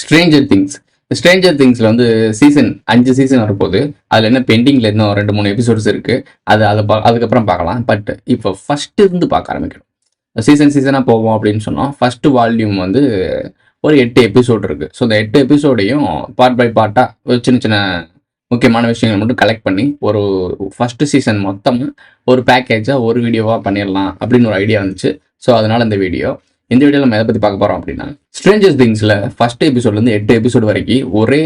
Stranger things. Stranger திங்ஸ்ல வந்து season 5 season வரப்போகுது. அதில் என்ன பெண்டிங்ல இன்னும் 2-3 எபிசோட்ஸ் இருக்கு. அதுக்கப்புறம் பார்க்கலாம். பட் இப்போ ஃபர்ஸ்ட் இருந்து பார்க்க ஆரம்பிக்கணும். சீசனாக போவோம் அப்படின்னு சொன்னோம். ஃபர்ஸ்ட் வால்யூம் வந்து ஒரு 8 எபிசோட் இருக்கு. ஸோ இந்த 8 எபிசோடையும் பார்ட் பை பார்ட்டாக சின்ன சின்ன முக்கியமான விஷயங்கள் மட்டும் கலெக்ட் பண்ணி ஒரு ஃபர்ஸ்ட் சீசன் மொத்தமாக ஒரு பேக்கேஜாக ஒரு வீடியோவாக பண்ணிடலாம் அப்படின்னு ஒரு ஐடியா வந்துச்சு. ஸோ அதனால இந்த வீடியோவில் நம்ம எதை பற்றி பார்க்க போகிறோம் அப்படின்னா, ஸ்ட்ரேஞ்சர் திங்ஸில் ஃபர்ஸ்ட் எபிசோட்லேருந்து 8 எபிசோடு வரைக்கும் ஒரே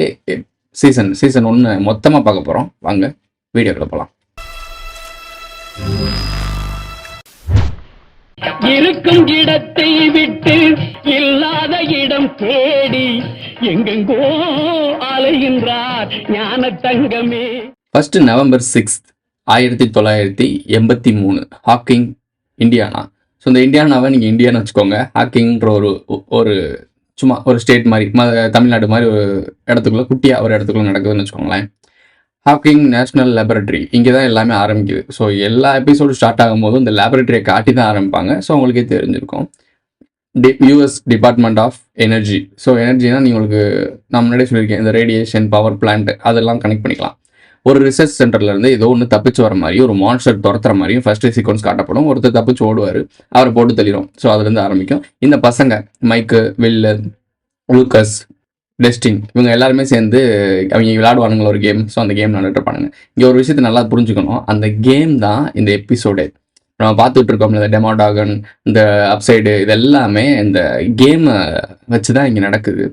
சீசன் 1 மொத்தமாக பார்க்க போகிறோம். வாங்க வீடியோக்குள்ள போகலாம். இருக்கும் இடத்தை விட்டு இல்லாத இடம் தேடி எங்கெங்கோ அலைகின்றார் ஞான தங்கமே. First November 6, 1983 Hawking, Indiana. So இந்த இந்தியானாவை நீங்கள் இந்தியான்னு வச்சுக்கோங்க. ஹாக்கிங்ன்ற ஒரு சும்மா ஒரு ஸ்டேட் மாதிரி, தமிழ்நாடு மாதிரி ஒரு இடத்துக்குள்ள குட்டியாக ஒரு இடத்துக்குள்ள நடக்குதுன்னு வச்சுக்கோங்களேன். ஹாக்கிங் நேஷனல் லேபரட்டரி இங்கே தான் எல்லாமே ஆரம்பிக்குது. ஸோ எல்லா எபிசோடு ஸ்டார்ட் ஆகும்போதும் இந்த லேபரட்டரியை காட்டி தான் ஆரம்பிப்பாங்க. ஸோ உங்களுக்கே தெரிஞ்சிருக்கும், US department of energy. So எனர்ஜினா உங்களுக்கு நான் முன்னாடியே சொல்லியிருக்கேன், இந்த ரேடியேஷன் பவர் பிளான்ட் அதெல்லாம் கனெக்ட் பண்ணிக்கலாம். ஒரு ரிசர்ச் சென்டர்லேருந்து ஏதோ ஒன்று தப்பிச்சு வர மாதிரியும் ஒரு மான்ஸ்டர் துரத்துற மாதிரியும் ஃபர்ஸ்ட் சீக்வன்ஸ் காட்டப்படும். ஒருத்தர் தப்பிச்சு ஓடுவார், அவரை போட்டு தள்ளிடும். ஸோ அதுலேருந்து ஆரம்பிக்கும். இந்த பசங்க மைக்கு, வில்லு, லூக்கஸ், டெஸ்டின் இவங்க எல்லாருமே சேர்ந்து அவங்க விளையாடுவானுங்களா ஒரு கேம். ஸோ அந்த கேம் நடந்துட்டு இருப்பானுங்க. இங்கே ஒரு விஷயத்தை நல்லா புரிஞ்சுக்கணும், அந்த கேம் தான் இந்த எபிசோடே. நம்ம பார்த்துட்டு இருக்கோம், இந்த டெமோடாகன், இந்த அப்சைடு, இது எல்லாமே இந்த கேமை வச்சு தான் இங்கே நடக்குது.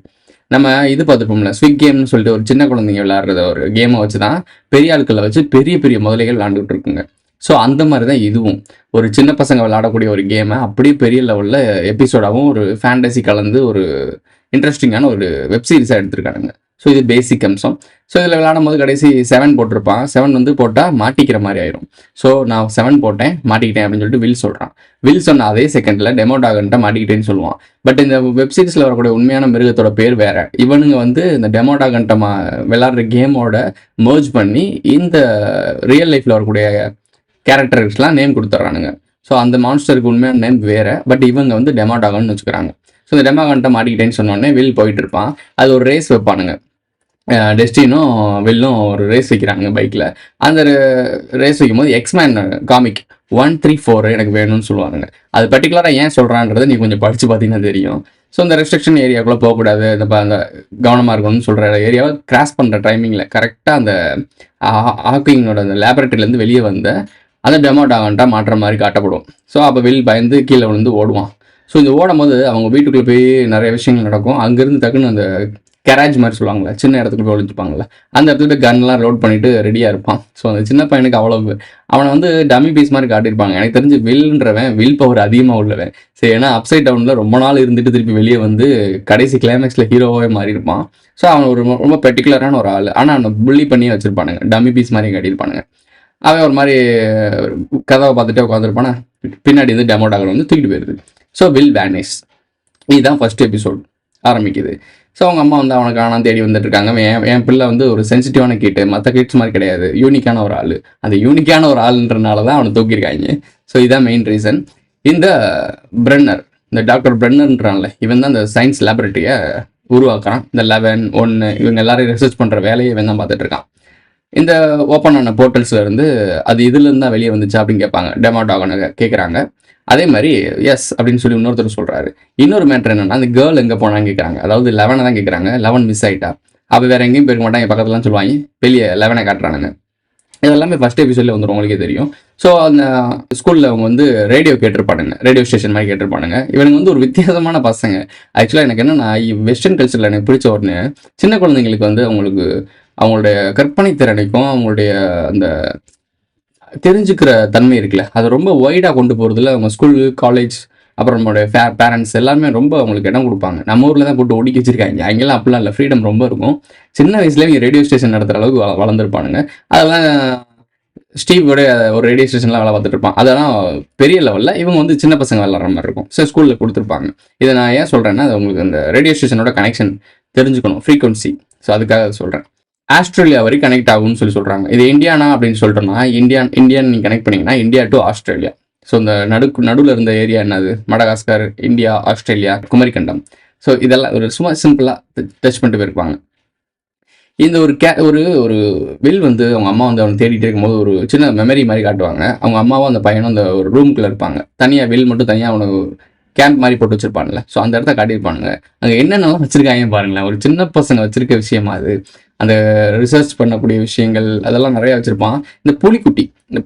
நம்ம இது பார்த்துப்போம்ல, ஸ்விக் கேம்னு சொல்லிட்டு ஒரு சின்ன குழந்தைங்க விளையாடுறத ஒரு கேமை வச்சு தான் பெரிய ஆட்களை வச்சு பெரிய பெரிய முதலைகள் விளையாண்டுட்டு இருக்குங்க. ஸோ அந்த மாதிரி தான் இதுவும் ஒரு சின்ன பசங்க விளையாடக்கூடிய ஒரு கேமை அப்படியே பெரிய லெவலில் எபிசோடாகவும் ஒரு ஃபேண்டசி கலந்து ஒரு இன்ட்ரெஸ்டிங்கான ஒரு வெப் சீரிஸாக எடுத்திருக்கானுங்க. ஸோ இது பேசிக் அம்சம். ஸோ இதில் விளையாடும் போது கடைசி 7 போட்டிருப்பான். 7 வந்து போட்டால் மாட்டிக்கிற மாதிரி ஆயிரும். ஸோ நான் 7 போட்டேன், மாட்டிக்கிட்டேன் அப்படின்னு சொல்லிட்டு வில் சொல்கிறான். வில் சொன்ன அதே செகண்டில் டெமோடாகன்ட்ட மாட்டிக்கிட்டேன்னு சொல்லுவான். பட் இந்த வெப் சீரிஸில் வரக்கூடிய உண்மையான மிருகத்தோட பேர் வேற. இவனுங்க வந்து இந்த டெமோடாகன்ட்ட விளையாடுற கேமோட மர்ஜ் பண்ணி இந்த ரியல் லைஃப்பில் வரக்கூடிய கேரக்டர்ஸ்லாம் நேம் கொடுத்துட்றானுங்க. ஸோ அந்த மான்ஸ்டருக்கு உண்மையான நேம் வேற. பட் இவங்க வந்து டெமோடாகன்னு வச்சுக்கிறாங்க. ஸோ இந்த டெமோகான்ட்ட மாட்டிக்கிட்டேன்னு சொன்னோடனே வில் போயிட்டு இருப்பான். அது ஒரு ரேஸ் வைப்பானுங்க. டெஸ்டினும் வில்லும் ஒரு ரேஸ் வைக்கிறாங்க பைக்கில். அந்த ரேஸ் வைக்கும்போது எக்ஸ்மேன் காமிக் 134 எனக்கு வேணும்னு சொல்லுவாங்க. அது பர்டிகுலராக ஏன் சொல்கிறான்றதை நீ கொஞ்சம் படித்து பார்த்தீங்கன்னா தெரியும். ஸோ இந்த ரெஸ்ட்ரிக்ஷன் ஏரியாக்குள்ளே போகக்கூடாது, அந்த கவனமாக இருக்கணும்னு சொல்கிற ஏரியாவை கிராஸ் பண்ணுற டைமிங்கில் கரெக்டாக அந்த ஹாக்கிங்கோட அந்த லேபரட்டரியிலேருந்து வெளியே வந்த அந்த டெமோடாகன்ட்டா மாட்டுற மாதிரி காட்டப்படும். ஸோ அப்போ வில் பயந்து கீழே விழுந்து ஓடுவான். ஸோ இந்த ஓடும் போது அவங்க வீட்டுக்குள்ளே போய் நிறைய விஷயங்கள் நடக்கும். அங்கேருந்து டக்குன்னு அந்த கேரேஜ் மாதிரி சொல்லுவாங்களே, சின்ன இடத்துக்கு போய் ஒழிச்சுப்பாங்களே, அந்த இடத்துல போய் கன்லாம் லோட் பண்ணிட்டு ரெடியாக இருப்பான். ஸோ அந்த சின்ன பையனுக்கு அவனை வந்து டம்மி பீஸ் மாதிரி காட்டியிருப்பாங்க. எனக்கு தெரிஞ்சு வில்ன்றவன் வில் பவர் அதிகமாக உள்ளவன். சரி, ஏன்னா அப்சைட் டவுனில் ரொம்ப நாள் இருந்துட்டு திருப்பி வெளியே வந்து கடைசி கிளைமேக்ஸில் ஹீரோவாகவே மாறி இருப்பான். ஸோ அவன் ஒரு ரொம்ப பெர்டிகுலரான ஒரு ஆள். ஆனால் அவனை புள்ளி பண்ணி வச்சிருப்பானுங்க, டம்மி பீஸ் மாதிரி காட்டியிருப்பானுங்க. அவன் ஒரு மாதிரி கதவை பார்த்துட்டே உட்காந்துருப்பானா, பின்னாடி வந்து டெமோடாகன் வந்து தூக்கிட்டு போயிருது. So will vanish. இதுதான் ஃபர்ஸ்ட் எபிசோட் ஆரம்பிக்குது. ஸோ அவங்க அம்மா வந்து அவனை காணாம தேடி வந்துட்டு இருக்காங்க. என் பிள்ளை வந்து ஒரு சென்சிட்டிவான கிட்டு, மற்ற கிட்ஸ் மாதிரி கிடையாது, யூனிக்கான ஒரு ஆள். அந்த யூனிக்கான ஒரு ஆளுன்றனால தான் அவனை தூக்கியிருக்காங்க. ஸோ இதுதான் மெயின் ரீசன். இந்த பிரென்னர், இந்த டாக்டர் பிரென்னர்ன்றான்ல, இவன் தான் இந்த சயின்ஸ் லேபரட்டரியை உருவாக்குறான். இந்த 11, 1 இவங்க எல்லாரையும் ரிசர்ச் பண்ணுற வேலையை இவன் தான் பார்த்துட்டு இருக்கான். இந்த ஓப்பன் ஆன போர்ட்டல்ஸ்ல இருந்து அது இதுலேருந்து தான் வெளியே வந்துச்சு அப்படின்னு கேட்பாங்க. டெமோடாகனை கேட்குறாங்க. அதே மாதிரி எஸ் அப்படின்னு சொல்லி இன்னொருத்தர் சொல்கிறாரு. இன்னொரு மேட்ரு என்னன்னா, அந்த கேர்ள் எங்கே போனான்னு கேட்குறாங்க. அதாவது 11 தான் கேட்குறாங்க. 11 மிஸ் ஆகிட்டா. அவள் வேறு எங்கேயும் போயிருக்க மாட்டாங்க, பக்கத்துலலாம் சொல்லுவாங்க. வெளியே 11 காட்டுறானுங்க. இதெல்லாமே ஃபர்ஸ்ட் எபிசோட்ல வந்துடும், உங்களுக்கே தெரியும். ஸோ அந்த ஸ்கூலில் அவங்க வந்து ரேடியோ கேட்டிருப்பானுங்க, ரேடியோ ஸ்டேஷன் மாதிரி கேட்டிருப்பானுங்க. இவனுக்கு வந்து ஒரு வித்தியாசமான பசங்க. ஆக்சுவலாக எனக்கு என்னன்னா, வெஸ்டர்ன் கல்ச்சரில் எனக்கு பிடிச்ச உடனே சின்ன குழந்தைங்களுக்கு வந்து அவங்களுடைய கற்பனை திறனைக்கும் அவங்களுடைய அந்த தெரிஞ்சுக்கிற தன்மை இருக்குல்ல, அதை ரொம்ப ஒய்டாக கொண்டு போகிறதுல அவங்க ஸ்கூல், காலேஜ், அப்புறம் நம்மளுடைய பேரண்ட்ஸ் எல்லாருமே ரொம்ப அவங்களுக்கு இடம் கொடுப்பாங்க. நம்ம ஊரில் தான் போட்டு ஒடுக்கி வச்சிருக்காங்க. அங்கெல்லாம் அப்படிலாம் இல்லை, ஃப்ரீடம் ரொம்ப இருக்கும். சின்ன வயசுலேயே இங்கே ரேடியோ ஸ்டேஷன் நடத்துகிற அளவுக்கு வளர்ந்துருப்பானுங்க. அதெல்லாம் ஸ்டீவோட ஒரு ரேடியோ ஸ்டேஷன்லாம் வேலை பார்த்துட்டு இருப்பான். அதெல்லாம் பெரிய லெவலில் இவங்க வந்து சின்ன பசங்க விளாட்ற மாதிரி இருக்கும். ஸோ ஸ்கூலில் கொடுத்துருப்பாங்க. இதை நான் ஏன் சொல்கிறேன்னா, அது உங்களுக்கு அந்த ரேடியோ ஸ்டேஷனோட கனெக்ஷன் தெரிஞ்சுக்கணும், ஃப்ரீக்வன்சி. ஸோ அதுக்காக சொல்கிறேன். ஆஸ்திரேலியா வரைக்கும் கனெக்ட் ஆகும்னு சொல்கிறாங்க. இது இந்தியானா அப்படின்னு சொல்லிட்டோம்னா, இந்தியன் நீங்கள் கனெக்ட் பண்ணிங்கன்னா இந்தியா டு ஆஸ்திரேலியா. ஸோ இந்த நடுவில் இருந்த ஏரியா என்னது, Madagascar, India, Australia, Kumarikandam. So இதெல்லாம் ஒரு சும்மா சிம்பிளாக டச் பண்ணிட்டு போயிருப்பாங்க. இந்த ஒரு ஒரு வில் வந்து அவங்க அம்மா வந்து அவனை தேடிட்டு இருக்கும்போது ஒரு சின்ன மெமரி மாதிரி காட்டுவாங்க. அவங்க அம்மாவும் அந்த பையனும் அந்த ஒரு ரூம்குள்ளே இருப்பாங்க. தனியாக வில் மட்டும் தனியாக அவனுக்கு கேம்ப் மாதிரி போட்டு வச்சிருப்பானுல. ஸோ அந்த இடத்த காட்டியிருப்பானுங்க. அங்கே என்னென்னலாம் வச்சிருக்காங்க பாருங்களேன். ஒரு சின்ன பசங்க வச்சிருக்க விஷயமா அது. அந்த ரிசர்ச் பண்ணக்கூடிய விஷயங்கள் அதெல்லாம் நிறைய வச்சிருப்பான். இந்த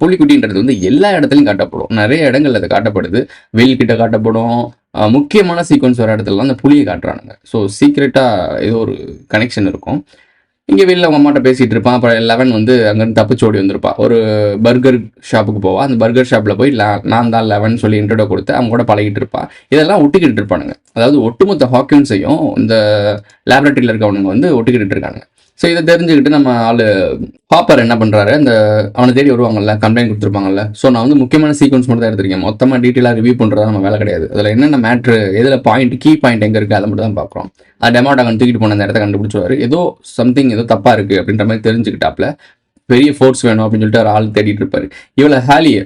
புலிக்குட்டின்றது வந்து எல்லா இடத்துலையும் காட்டப்படும். நிறைய இடங்கள் அது காட்டப்படுது. வில் கிட்ட காட்டப்படும். முக்கியமான சீக்வன்ஸ் வர இடத்துலலாம் அந்த புலியை காட்டுறானுங்க. ஸோ சீக்ரெட்டாக ஏதோ ஒரு கனெக்ஷன் இருக்கும். இங்கே வெளியில் அவங்க அம்மாட்ட பேசிகிட்டு இருப்பான். அப்புறம் 11 வந்து அங்கேருந்து தப்பிச்சு ஓடி வந்திருப்பான். ஒரு பர்கர் ஷாப்புக்கு போவான். அந்த பர்கர் ஷாப்பில் போய் நான் தான் 11 சொல்லி இன்ட்ரோட கொடுத்து அவங்க கூட பழகிட்டு இருப்பான். இதெல்லாம் ஒட்டிக்கிட்டு இருப்பானுங்க. அதாவது ஒட்டுமொத்த ஹாக்கின்ஸையும் இந்த லேபரேட்டரியில் இருக்கவனுங்க வந்து ஒட்டிக்கிட்டு இருக்காங்க. ஸோ இதை தெரிஞ்சுக்கிட்டு நம்ம ஆள் ஹாப்பர் என்ன பண்ணுறாரு, அந்த அவனை தேடி வருவாங்கல்ல, கம்ப்ளைண்ட் கொடுத்துருப்பாங்கல்ல. ஸோ நான் வந்து முக்கியமான சீக்வன்ஸ் மட்டும் தான் எடுத்திருக்கேன். மொத்தமாக டீட்டெயிலாக ரிவ்யூ பண்ணுறதா நம்ம வேலை கிடையாது. அதில் என்னென்ன மேட்ரு, எதில் கீ பாயிண்ட் எங்கே இருக்குது அதை மட்டும் தான் பார்க்குறோம். அது டெமாடாகன் தூக்கிட்டு போன அந்த இடத்த கண்டுபிடிச்சுவார். ஏதோ தப்பாக இருக்குது அப்படின்ற மாதிரி தெரிஞ்சுக்கிட்டாப்புல பெரிய ஃபோர்ஸ் வேணும் அப்படின்னு சொல்லிட்டு ஒரு ஆள் தேடிட்டு இருப்பார். இவளை ஹாலியை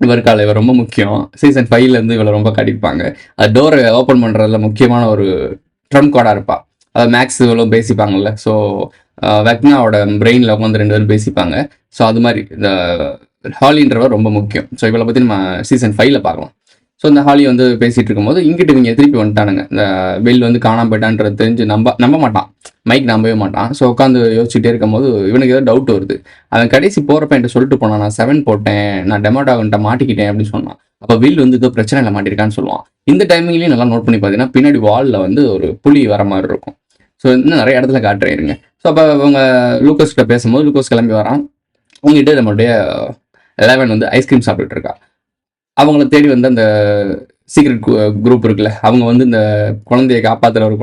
இவர் ரொம்ப முக்கியம். சீசன் 5லேருந்து இவளை ரொம்ப காட்டியிருப்பாங்க. அது டோரை ஓப்பன் பண்ணுறதுல முக்கியமான ஒரு ட்ரம் கார்டாக இருப்பாள். அதாவது மேக்ஸ் இவ்வளோ பேசிப்பாங்கல்ல. ஸோ வெக்னாவோட பிரெயினில் உட்காந்து 2 பேரும் பேசிப்பாங்க. ஸோ அது மாதிரி இந்த ஹாலின்றவர் ரொம்ப முக்கியம். ஸோ இவளை பற்றி நம்ம சீசன் 5ல் பார்க்கலாம். ஸோ இந்த ஹாலி வந்து பேசிகிட்டு இருக்கும்போது இங்கிட்டு இவங்க திருப்பி வந்துட்டானுங்க. இந்த பெல் வந்து காணாமல் போயிட்டான்றது தெரிஞ்சு நம்ப மாட்டான். மைக் நம்பவே மாட்டான். ஸோ உட்காந்து யோசிச்சுட்டே இருக்கும்போது இவனுக்கு ஏதோ டவுட் வருது. அவன் கடைசி போகிறப்ப என்கிட்ட சொல்லிட்டு போனான், நான் 7 போட்டேன், நான் டெமாடாகன்ட்ட மாட்டிக்கிட்டேன் அப்படின்னு சொன்னான். அப்போ வில் வந்து ஏதோ பிரச்சனையில் மாட்டிருக்கான்னு சொல்லுவான். இந்த டைமிங்லேயும் நல்லா நோட் பண்ணி பார்த்தீங்கன்னா பின்னாடி வாலில் வந்து ஒரு புலி வர மாதிரி இருக்கும். ஸோ இன்னும் நிறைய இடத்துல காட்டுறேருங்க. ஸோ அப்போ அவங்க லூக்கஸ்கிட்ட பேசும்போது லூக்கஸ் கிளம்பி வரான். அவங்ககிட்ட நம்மளுடைய 11 வந்து ஐஸ்கிரீம் சாப்பிட்டுட்டு இருக்கா. அவங்கள தேடி வந்து அந்த சீக்ரெட் குரூப் இருக்குல்ல, அவங்க வந்து இந்த குழந்தைய காப்பாற்றுற ஒரு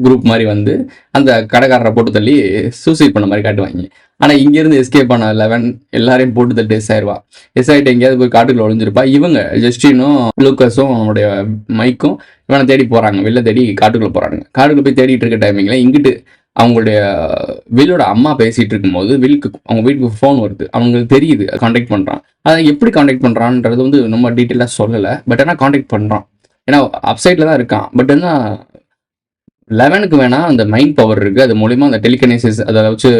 குரூப் மாதிரி வந்து அந்த கடைக்காரரை போட்டு தள்ளி சூசைட் பண்ண மாதிரி காட்டுவாங்க. ஆனால் இங்கேருந்து எஸ்கேப் ஆன 11 எல்லாரையும் போட்டு தள்ளி எஸ் ஆகிட்டு எங்கேயாவது போய் காட்டுக்குள்ள ஒழிஞ்சிருப்பா. இவங்க ஜஸ்டினும் லூக்கஸும் அவனுடைய மைக்கும் இவனை தேடி போகிறாங்க. வெளில தேடி காட்டுக்குள்ளே போகிறாங்க. காட்டுக்குள்ள போய் தேடிட்டு இருக்க டைமிங்கில் இங்கிட்டு அவங்களுடைய வில்லோட அம்மா பேசிகிட்டு இருக்கும்போது அவங்க வீட்டுக்கு ஃபோன் வருது. அவங்களுக்கு தெரியுது கான்டாக்ட் பண்ணுறான். அதை எப்படி கான்டாக்ட் பண்ணுறான்றது வந்து ரொம்ப டீட்டெயிலாக சொல்லலை. பட் ஆனால் கான்டாக்ட் பண்ணுறான். ஏன்னா அப்சைட்டில் தான் இருக்கான். பட் என்ன 11க்கு வேணால் அந்த மைண்ட் பவர் இருக்குது. அது மூலிமா அந்த டெலிகனைசிஸ் அதை வச்சு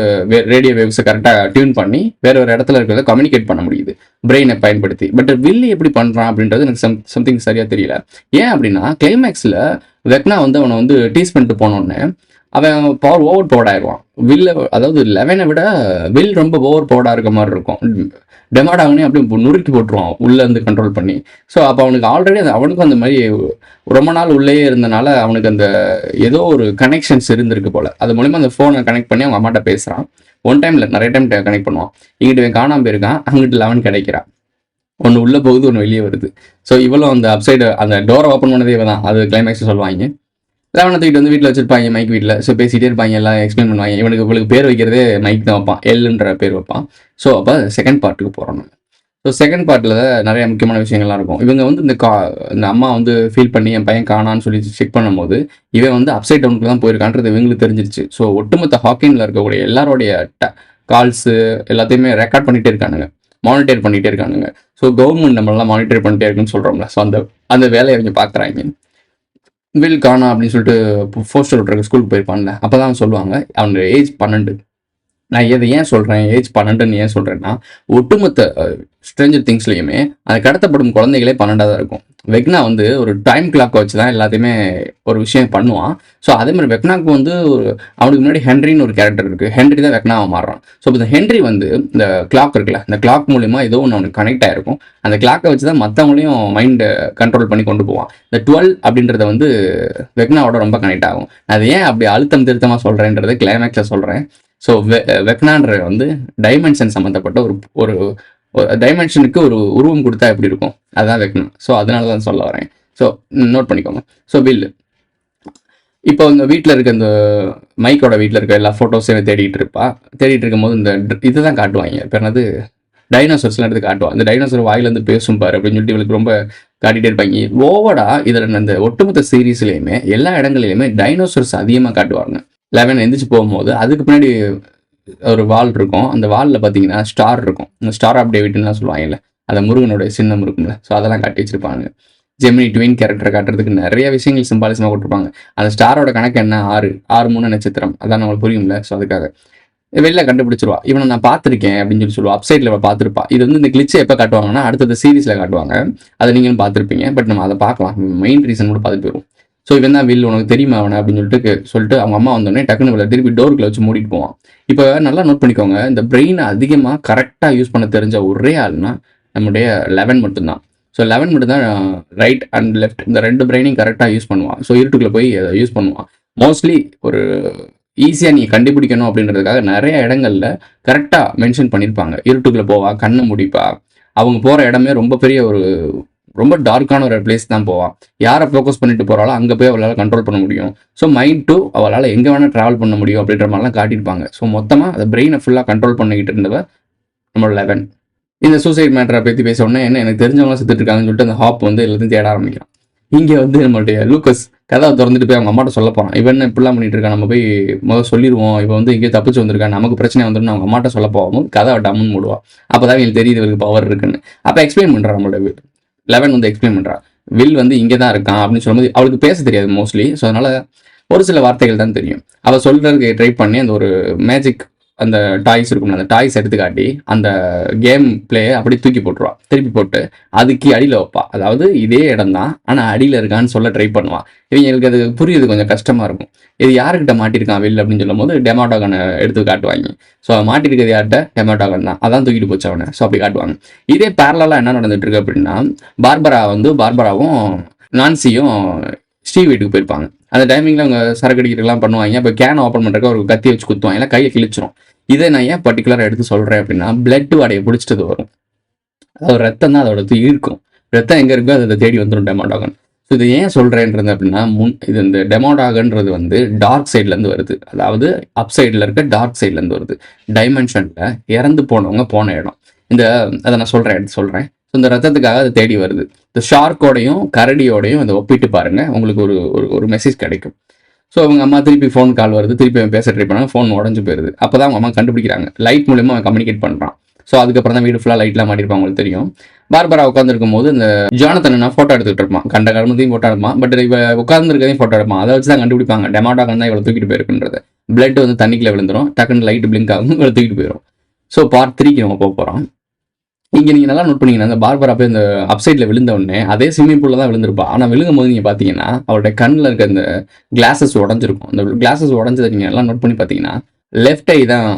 ரேடியோ வேவ்ஸை கரெக்டாக டியூன் பண்ணி வேற ஒரு இடத்துல இருக்கிறத கம்யூனிகேட் பண்ண முடியுது பிரெயினை பயன்படுத்தி. பட் வில்லி எப்படி பண்ணுறான் அப்படின்றது எனக்கு சம்திங் சரியாக தெரியல. ஏன் அப்படின்னா கிளைமேக்ஸில் வெக்னா வந்து அவனை வந்து டீஸ் பண்ணிட்டு போனோடனே அவன் ஓவர் பவர்ட் ஆயிடுவான். அதாவது 11 விட வில் ரொம்ப ஓவர் பவர்டாக இருக்க மாதிரி இருக்கும். டெமாடாகனே அப்படியே நுறுக்கி போட்டுருவான் உள்ளேருந்து கண்ட்ரோல் பண்ணி. ஸோ அப்போ அவனுக்கு ஆல்ரெடி அவனுக்கும் அந்த மாதிரி ரொம்ப நாள் உள்ளேயே இருந்தனால அவனுக்கு அந்த ஏதோ ஒரு கனெக்ஷன்ஸ் இருந்திருக்கு போல். அது மூலிமா அந்த ஃபோனை கனெக்ட் பண்ணி அவங்க அம்மாட்ட பேசுகிறான். ஒன் டைமில் நிறைய டைம் கனெக்ட் பண்ணுவான். இங்கிட்டு இவன் காணாமல் போயிருக்கான், அங்கிட்டு 11 கிடைக்கிறான். ஒன்று உள்ளே போகுது, ஒன்று வெளியே வருது. ஸோ இவ்வளோ அந்த அப்சைடு அந்த டோரை ஓப்பன் பண்ணதே தான். அது கிளைமேக்ஸ் சொல்லுவாங்க. 11 தூக்கிட்டு வந்து வீட்டில் வச்சிருப்பாங்க, மைக் வீட்டில். ஸோ பேசிகிட்டே இருப்பாங்க, எல்லாம் எக்ஸ்பிளைன் பண்ணுவாங்க. இவளுக்கு பேர் வைக்கிறதே மைக் தான் வைப்பான், எல்ன்ற பேர் வைப்பான். ஸோ அப்போ செகண்ட் பார்ட்டுக்கு போகிறோம். ஸோ செகண்ட் பார்ட்டில் நிறைய முக்கியமான விஷயங்கள்லாம் இருக்கும். இவங்க வந்து இந்த அம்மா வந்து ஃபீல் பண்ணி என் பையன் காணான்னு சொல்லி செக் பண்ணும்போது இவன் வந்து அப்சைட் டவுனுக்கு தான் போயிருக்கான்றது இவங்களுக்கு தெரிஞ்சிருச்சு. ஸோ ஒட்டுமொத்த ஹாக்கிங்கில் இருக்கக்கூடிய எல்லாரோடைய கால்ஸு எல்லாத்தையுமே ரெக்கார்ட் பண்ணிகிட்டே இருக்கானுங்க, மானிட்டர் பண்ணிகிட்டே இருக்கானுங்க. ஸோ கவர்மெண்ட் நம்மளாம் மானிட்டர் பண்ணிட்டே இருக்குன்னு சொல்கிறோம்ல. ஸோ அந்த வேலையை அவங்க பார்க்குறாங்க. வில் காணா அப்படின்னு சொல்லிட்டு போஸ்டர் விட்ருக்க ஸ்கூலுக்கு போயிருப்பான்ல. அப்போ தான் சொல்லுவாங்க அவனோட ஏஜ் 12. நான் இதை ஏன் சொல்கிறேன் ஏஜ் 12ன்னு ஏன் சொல்கிறேன்னா, ஒட்டுமொத்த ஸ்ட்ரேஞ்சர் திங்ஸ்லையுமே அது கடத்தப்படும் குழந்தைகளே 12 தான் இருக்கும். வெக்னா வந்து ஒரு டைம் கிளாக் வச்சு தான் எல்லாத்தையுமே ஒரு விஷயம் பண்ணுவான். ஸோ அதே மாதிரி வெக்னாக்கு வந்து அவனுக்கு முன்னாடி ஹென்ரின்னு ஒரு கேரக்டர் இருக்குது. ஹென்ரி தான் வெக்னாவை மாறுறான். ஸோ இப்போ இந்த ஹென்ரி வந்து இந்த கிளாக் இருக்குல்ல, இந்த கிளாக் மூலிமா ஏதோ ஒன்று அவனுக்கு கனெக்ட் ஆகிருக்கும். அந்த கிளாக்கை வச்சு தான் மற்றவங்களையும் மைண்டை கண்ட்ரோல் பண்ணி கொண்டு போவான். இந்த 12 அப்படின்றத வந்து வெக்னாவோட ரொம்ப கனெக்ட் ஆகும். அது ஏன் அப்படி அழுத்தம் திருத்தமாக சொல்கிறேன்றதை கிளைமேக்ஸில் சொல்கிறேன். ஸோ வெக்னான்ற வந்து டைமென்ஷன் சம்மந்தப்பட்ட ஒரு டைமென்ஷனுக்கு ஒரு உருவம் கொடுத்தா எப்படி இருக்கும், அதுதான் வெக்னா. ஸோ அதனால தான் சொல்ல வரேன். ஸோ நோட் பண்ணிக்கோங்க. ஸோ வில் இப்போ இந்த வீட்டில் இருக்க இந்த மைக்கோட வீட்டில் இருக்க எல்லா ஃபோட்டோஸையும் தேடிட்டு இருக்கும்போது இந்த இதை தான் காட்டுவாங்க. இப்போ என்னது டைனோசர்ஸ்லாம் எடுத்து காட்டுவான். இந்த டைனோசர் வாயிலேருந்து பேசும் பாரு அப்படின்னு சொல்லிட்டு இவளுக்கு ரொம்ப காட்டிகிட்டே இருப்பாங்க. ஓவரா இதில் இந்த ஒட்டுமொத்த சீரீஸ்லையுமே எல்லா இடங்கள்லையுமே டைனோசர்ஸ் அதிகமாக காட்டுவாங்க. 11 எந்திரிச்சு போகும்போது அதுக்கு பின்னாடி ஒரு வால் இருக்கும். அந்த வாலில் பார்த்தீங்கன்னா ஸ்டார் இருக்கும். இந்த ஸ்டார் ஆஃப் டேவிட்லாம் சொல்லுவாங்கல்ல, அந்த முருகனுடைய சின்னம் இருக்கும்ல. ஸோ அதெல்லாம் காட்டி வச்சிருப்பாங்க. ஜெமினி ட்வின் கேரக்டர் காட்டுறதுக்கு நிறைய விஷயங்கள் சிம்பாலிசமாக கொடுத்துருப்பாங்க. அந்த ஸ்டாரோட கணக்கு என்ன 6 6 நட்சத்திரம், அதான் நம்மளுக்கு புரியும்ல. ஸோ அதுக்காக வெளில கண்டுபிடிச்சிருவா, இவனை நான் பார்த்துருக்கேன் அப்படின்னு சொல்லி சொல்லுவா. அப்சைட்ல பார்த்துருப்பா. இது வந்து இந்த கிளிச்சை எப்போ காட்டுவாங்கன்னா அடுத்தது சீரீஸ்ல காட்டுவாங்க, அதை நீங்களும் பார்த்துருப்பீங்க. பட் நம்ம அதை பார்க்கலாம், மெயின் ரீசன் கூட பார்த்துட்டு போயிடும். ஸோ இவன் தான் வில், உனக்கு தெரியுமா அவனை அப்படின்னு சொல்லிட்டு அவங்க அம்மா வந்தோடனே டக்குன்னு இவளை திருப்பி டோருக்குள்ள வச்சு மூடிட்டு போவான். இப்போ நல்லா நோட் பண்ணிக்கோங்க, இந்த பிரெயினை அதிகமாக கரெக்டாக யூஸ் பண்ண தெரிஞ்ச ஒரே ஆள்னா நம்முடைய 11 மட்டும்தான். ஸோ 11 மட்டும்தான் ரைட் அண்ட் லெஃப்ட் இந்த 2 பிரெயினையும் கரெக்டாக யூஸ் பண்ணுவான். ஸோ இருட்டுக்குள்ளே போய் அதை யூஸ் பண்ணுவான். மோஸ்ட்லி ஒரு ஈஸியாக நீ கண்டுபிடிக்கணும் அப்படின்றதுக்காக நிறைய இடங்கள்ல கரெக்டாக மென்ஷன் பண்ணியிருப்பாங்க. இருட்டுக்குள்ளே போவா, கண்ணை முடிப்பா, அவங்க போகிற இடமே ரொம்ப டார்க்கான ஒரு பிளேஸ் தான் போவான். யாரை ஃபோக்கஸ் பண்ணிட்டு போகிறாளோ அங்கே போய் அவளால் கண்ட்ரோல் பண்ண முடியும். ஸோ மைண்ட் டு அவளால் எங்கே வேணால் ட்ராவல் பண்ண முடியும் அப்படின்ற மாதிரிலாம் காட்டியிருப்பாங்க. ஸோ மொத்தமாக அந்த பிரெயினை ஃபுல்லாக கண்ட்ரோல் பண்ணிக்கிட்டு இருந்தவ நம்மளோட 11. இந்த சூசைட் மேட்டரை பற்றி பேச உடனே என்ன எனக்கு தெரிஞ்சவங்களாம் செத்துட்டு இருக்காங்கன்னு சொல்லிட்டு அந்த ஹாப் வந்து எல்லாத்தையும் தேட ஆரம்பிக்கிறான். இங்கே வந்து நம்மளுடைய லூக்கஸ் கதவை திறந்துட்டு போய் அவங்க அம்மாட்ட சொல்ல போகிறான். இவன் இப்படிலாம் பண்ணிட்டு இருக்கான், நம்ம போய் முதல் சொல்லிடுவோம், இவன் வந்து இங்கே தப்பிச்சு வந்திருக்கான், நமக்கு பிரச்சனை வந்துடும் அவங்க அம்மாட்ட சொல்ல போகும்போது கதவை டம்முன்னு மூடுவா. அப்போ தான் இவங்களுக்கு தெரியுது இவருக்கு பவர் இருக்குன்னு. அப்போ எக்ஸ்பிளைன் பண்ணுறான் நம்மளோட 11 வந்து எக்ஸ்பிளைன் பண்ணுறா, வில் வந்து இங்கே தான் இருக்கான் அப்படின்னு சொல்லும்போது அவளுக்கு பேச தெரியாது மோஸ்ட்லி. ஸோ அதனால ஒரு சில வார்த்தைகள் தான் தெரியும். அவள் சொல்றதுக்கு ட்ரை பண்ணி அந்த ஒரு மேஜிக் அந்த டாய்ஸ் இருக்கும்ல, அந்த டாய்ஸ் எடுத்து காட்டி அந்த கேம் பிளேயை அப்படி தூக்கி போட்டுருவா. திருப்பி போட்டு அதுக்கு அடியில் வைப்பா. அதாவது இதே இடம் தான், ஆனால் அடியில் இருக்கான்னு சொல்ல ட்ரை பண்ணுவான். இவங்களுக்கு அது புரியுது கொஞ்சம் கஷ்டமாக இருக்கும். இது யாருக்கிட்ட மாட்டிருக்கான் வில் அப்படின்னு சொல்லும் போது டெமாடாகனை எடுத்து காட்டுவாங்க. ஸோ மாட்டிருக்கிறது யார்கிட்ட, டெமாடாகன் தான், அதான் தூக்கிட்டு போச்சு அவனை. ஸோ அப்படி காட்டுவாங்க. இதே பேரலாக என்ன நடந்துட்டு இருக்கு அப்படின்னா, பார்பராவும் நான்சியும் ஸ்டீவ் வீட்டுக்கு போயிருப்பாங்க. அந்த டைமிங்கில் அவங்க சரக்கு அடிக்கிறதுலாம் பண்ணுவாங்க. இப்போ கேன் ஓப்பன் பண்ணுறதுக்கு ஒரு கத்தி வச்சு குத்துவாங்க, இல்லை கையை கிழிச்சிரும். இதை நான் ஏன் பர்டிகுலராக எடுத்து சொல்கிறேன் அப்படின்னா, பிளட் வாடையை பிடிச்சிட்டு வரும். அதாவது ரத்தம் தான் அதோட இருக்கும். ரத்தம் எங்கே இருக்கோ அதை தேடி வந்துடும் டெமாடாகன். ஸோ இது ஏன் சொல்கிறேன்றது அப்படின்னா, இது இந்த டெமாடாகன்றது வந்து டார்க் சைட்லேருந்து வருது. அதாவது அப் சைடில் இருக்க டார்க் சைட்லேருந்து வருது. டைமென்ஷனில் இறந்து போனவங்க போன இடம். அதை நான் எடுத்து சொல்கிறேன். ஸோ இந்த ரத்தத்துக்காக அதை தேடி வருது. இந்த ஷார்க்கோடையும் கரடியோடையும் அதை ஒப்பிட்டு பாருங்க, உங்களுக்கு ஒரு மெசேஜ் கிடைக்கும். ஸோ அவங்க அம்மா திருப்பி ஃபோன் கால் வருது, திருப்பி அவன் பேச ட்ரை பண்ணாங்க, ஃபோன் உடஞ்சு போயிருது. அப்போ தான் அவங்க அம்மா கண்டுபிடிக்கிறாங்க, லைட் மூலியமாக அவன் கம்யூனிகேட் பண்ணுறான். ஸோ அதுக்கப்புறம் தான் வீடு ஃபுல்லாக லைட்லாம் மாட்டிருப்பாங்க, உங்களுக்கு தெரியும். பார்பரா உட்காந்துருக்கும் போது இந்த ஜானத்தன் நான் ஃபோட்டோ எடுத்துகிட்டு இருப்பான், கண்ட கர்மத்தையும் ஃபோட்டோ எடுப்பான். பட் இவ உட்காந்துருக்கதையும் ஃபோட்டோ எடுப்பான். அதை வச்சு தான் கண்டுபிடிப்பாங்க டெமாடாகன் தான் இவ்வளோ தூக்கிட்டு போயிருக்குன்றது. பிளட் வந்து தண்ணிக்குள்ள விழுந்துடும், டக்குன்னு லைட் பிளிங்க் ஆகும், இவ்வளோ தூக்கிட்டு போயிடும். ஸோ பார்ட் 3க்கு நம்ம போக போகிறோம். இங்கே நீங்கள் நல்லா நோட் பண்ணிங்கன்னா, அந்த பார்பரா போய் இந்த அப்சைடில் விழுந்த உடனே அதே ஸ்விம்மிங் பூலில் தான் விழுந்திருப்பா. ஆனால் விழுகும் போது நீங்கள் பார்த்தீங்கன்னா அவருடைய கண்ணில் இருக்க அந்த கிளாஸஸ் உடஞ்சிருக்கும். அந்த கிளாஸஸ் உடஞ்சதை நீங்கள் எல்லாம் நோட் பண்ணி பார்த்தீங்கன்னா லெஃப்ட் ஐ தான்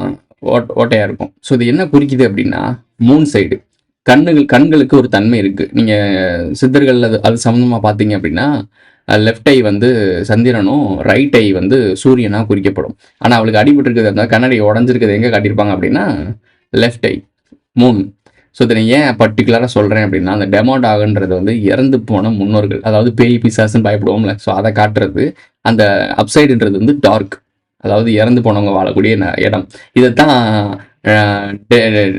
ஓட்டையாக இருக்கும். ஸோ இது என்ன குறிக்குது அப்படின்னா, மூன் சைடு கண்களுக்கு ஒரு தன்மை இருக்குது. நீங்கள் சித்தர்கள் அது சம்மந்தமாக பார்த்தீங்க அப்படின்னா, லெஃப்ட் ஐ வந்து சந்திரனும் ரைட் ஐ வந்து சூரியனாக குறிக்கப்படும். ஆனால் அவளுக்கு அடிபட்டு அந்த கண்ணாடி உடஞ்சிருக்கிறது எங்கே காட்டியிருப்பாங்க அப்படின்னா லெஃப்ட் ஐ, மூன். ஸோ இதை ஏன் பர்டிகுலராக சொல்கிறேன் அப்படின்னா, அந்த டெமாடாகன்றது வந்து இறந்து போன முன்னோர்கள், அதாவது பேய் பிசாசுன்னு பயப்படுவோம்ல, ஸோ அதை காட்டுறது. அந்த அப்சைடுன்றது வந்து டார்க், அதாவது இறந்து போனவங்க வாழக்கூடிய இடம். இதைத்தான்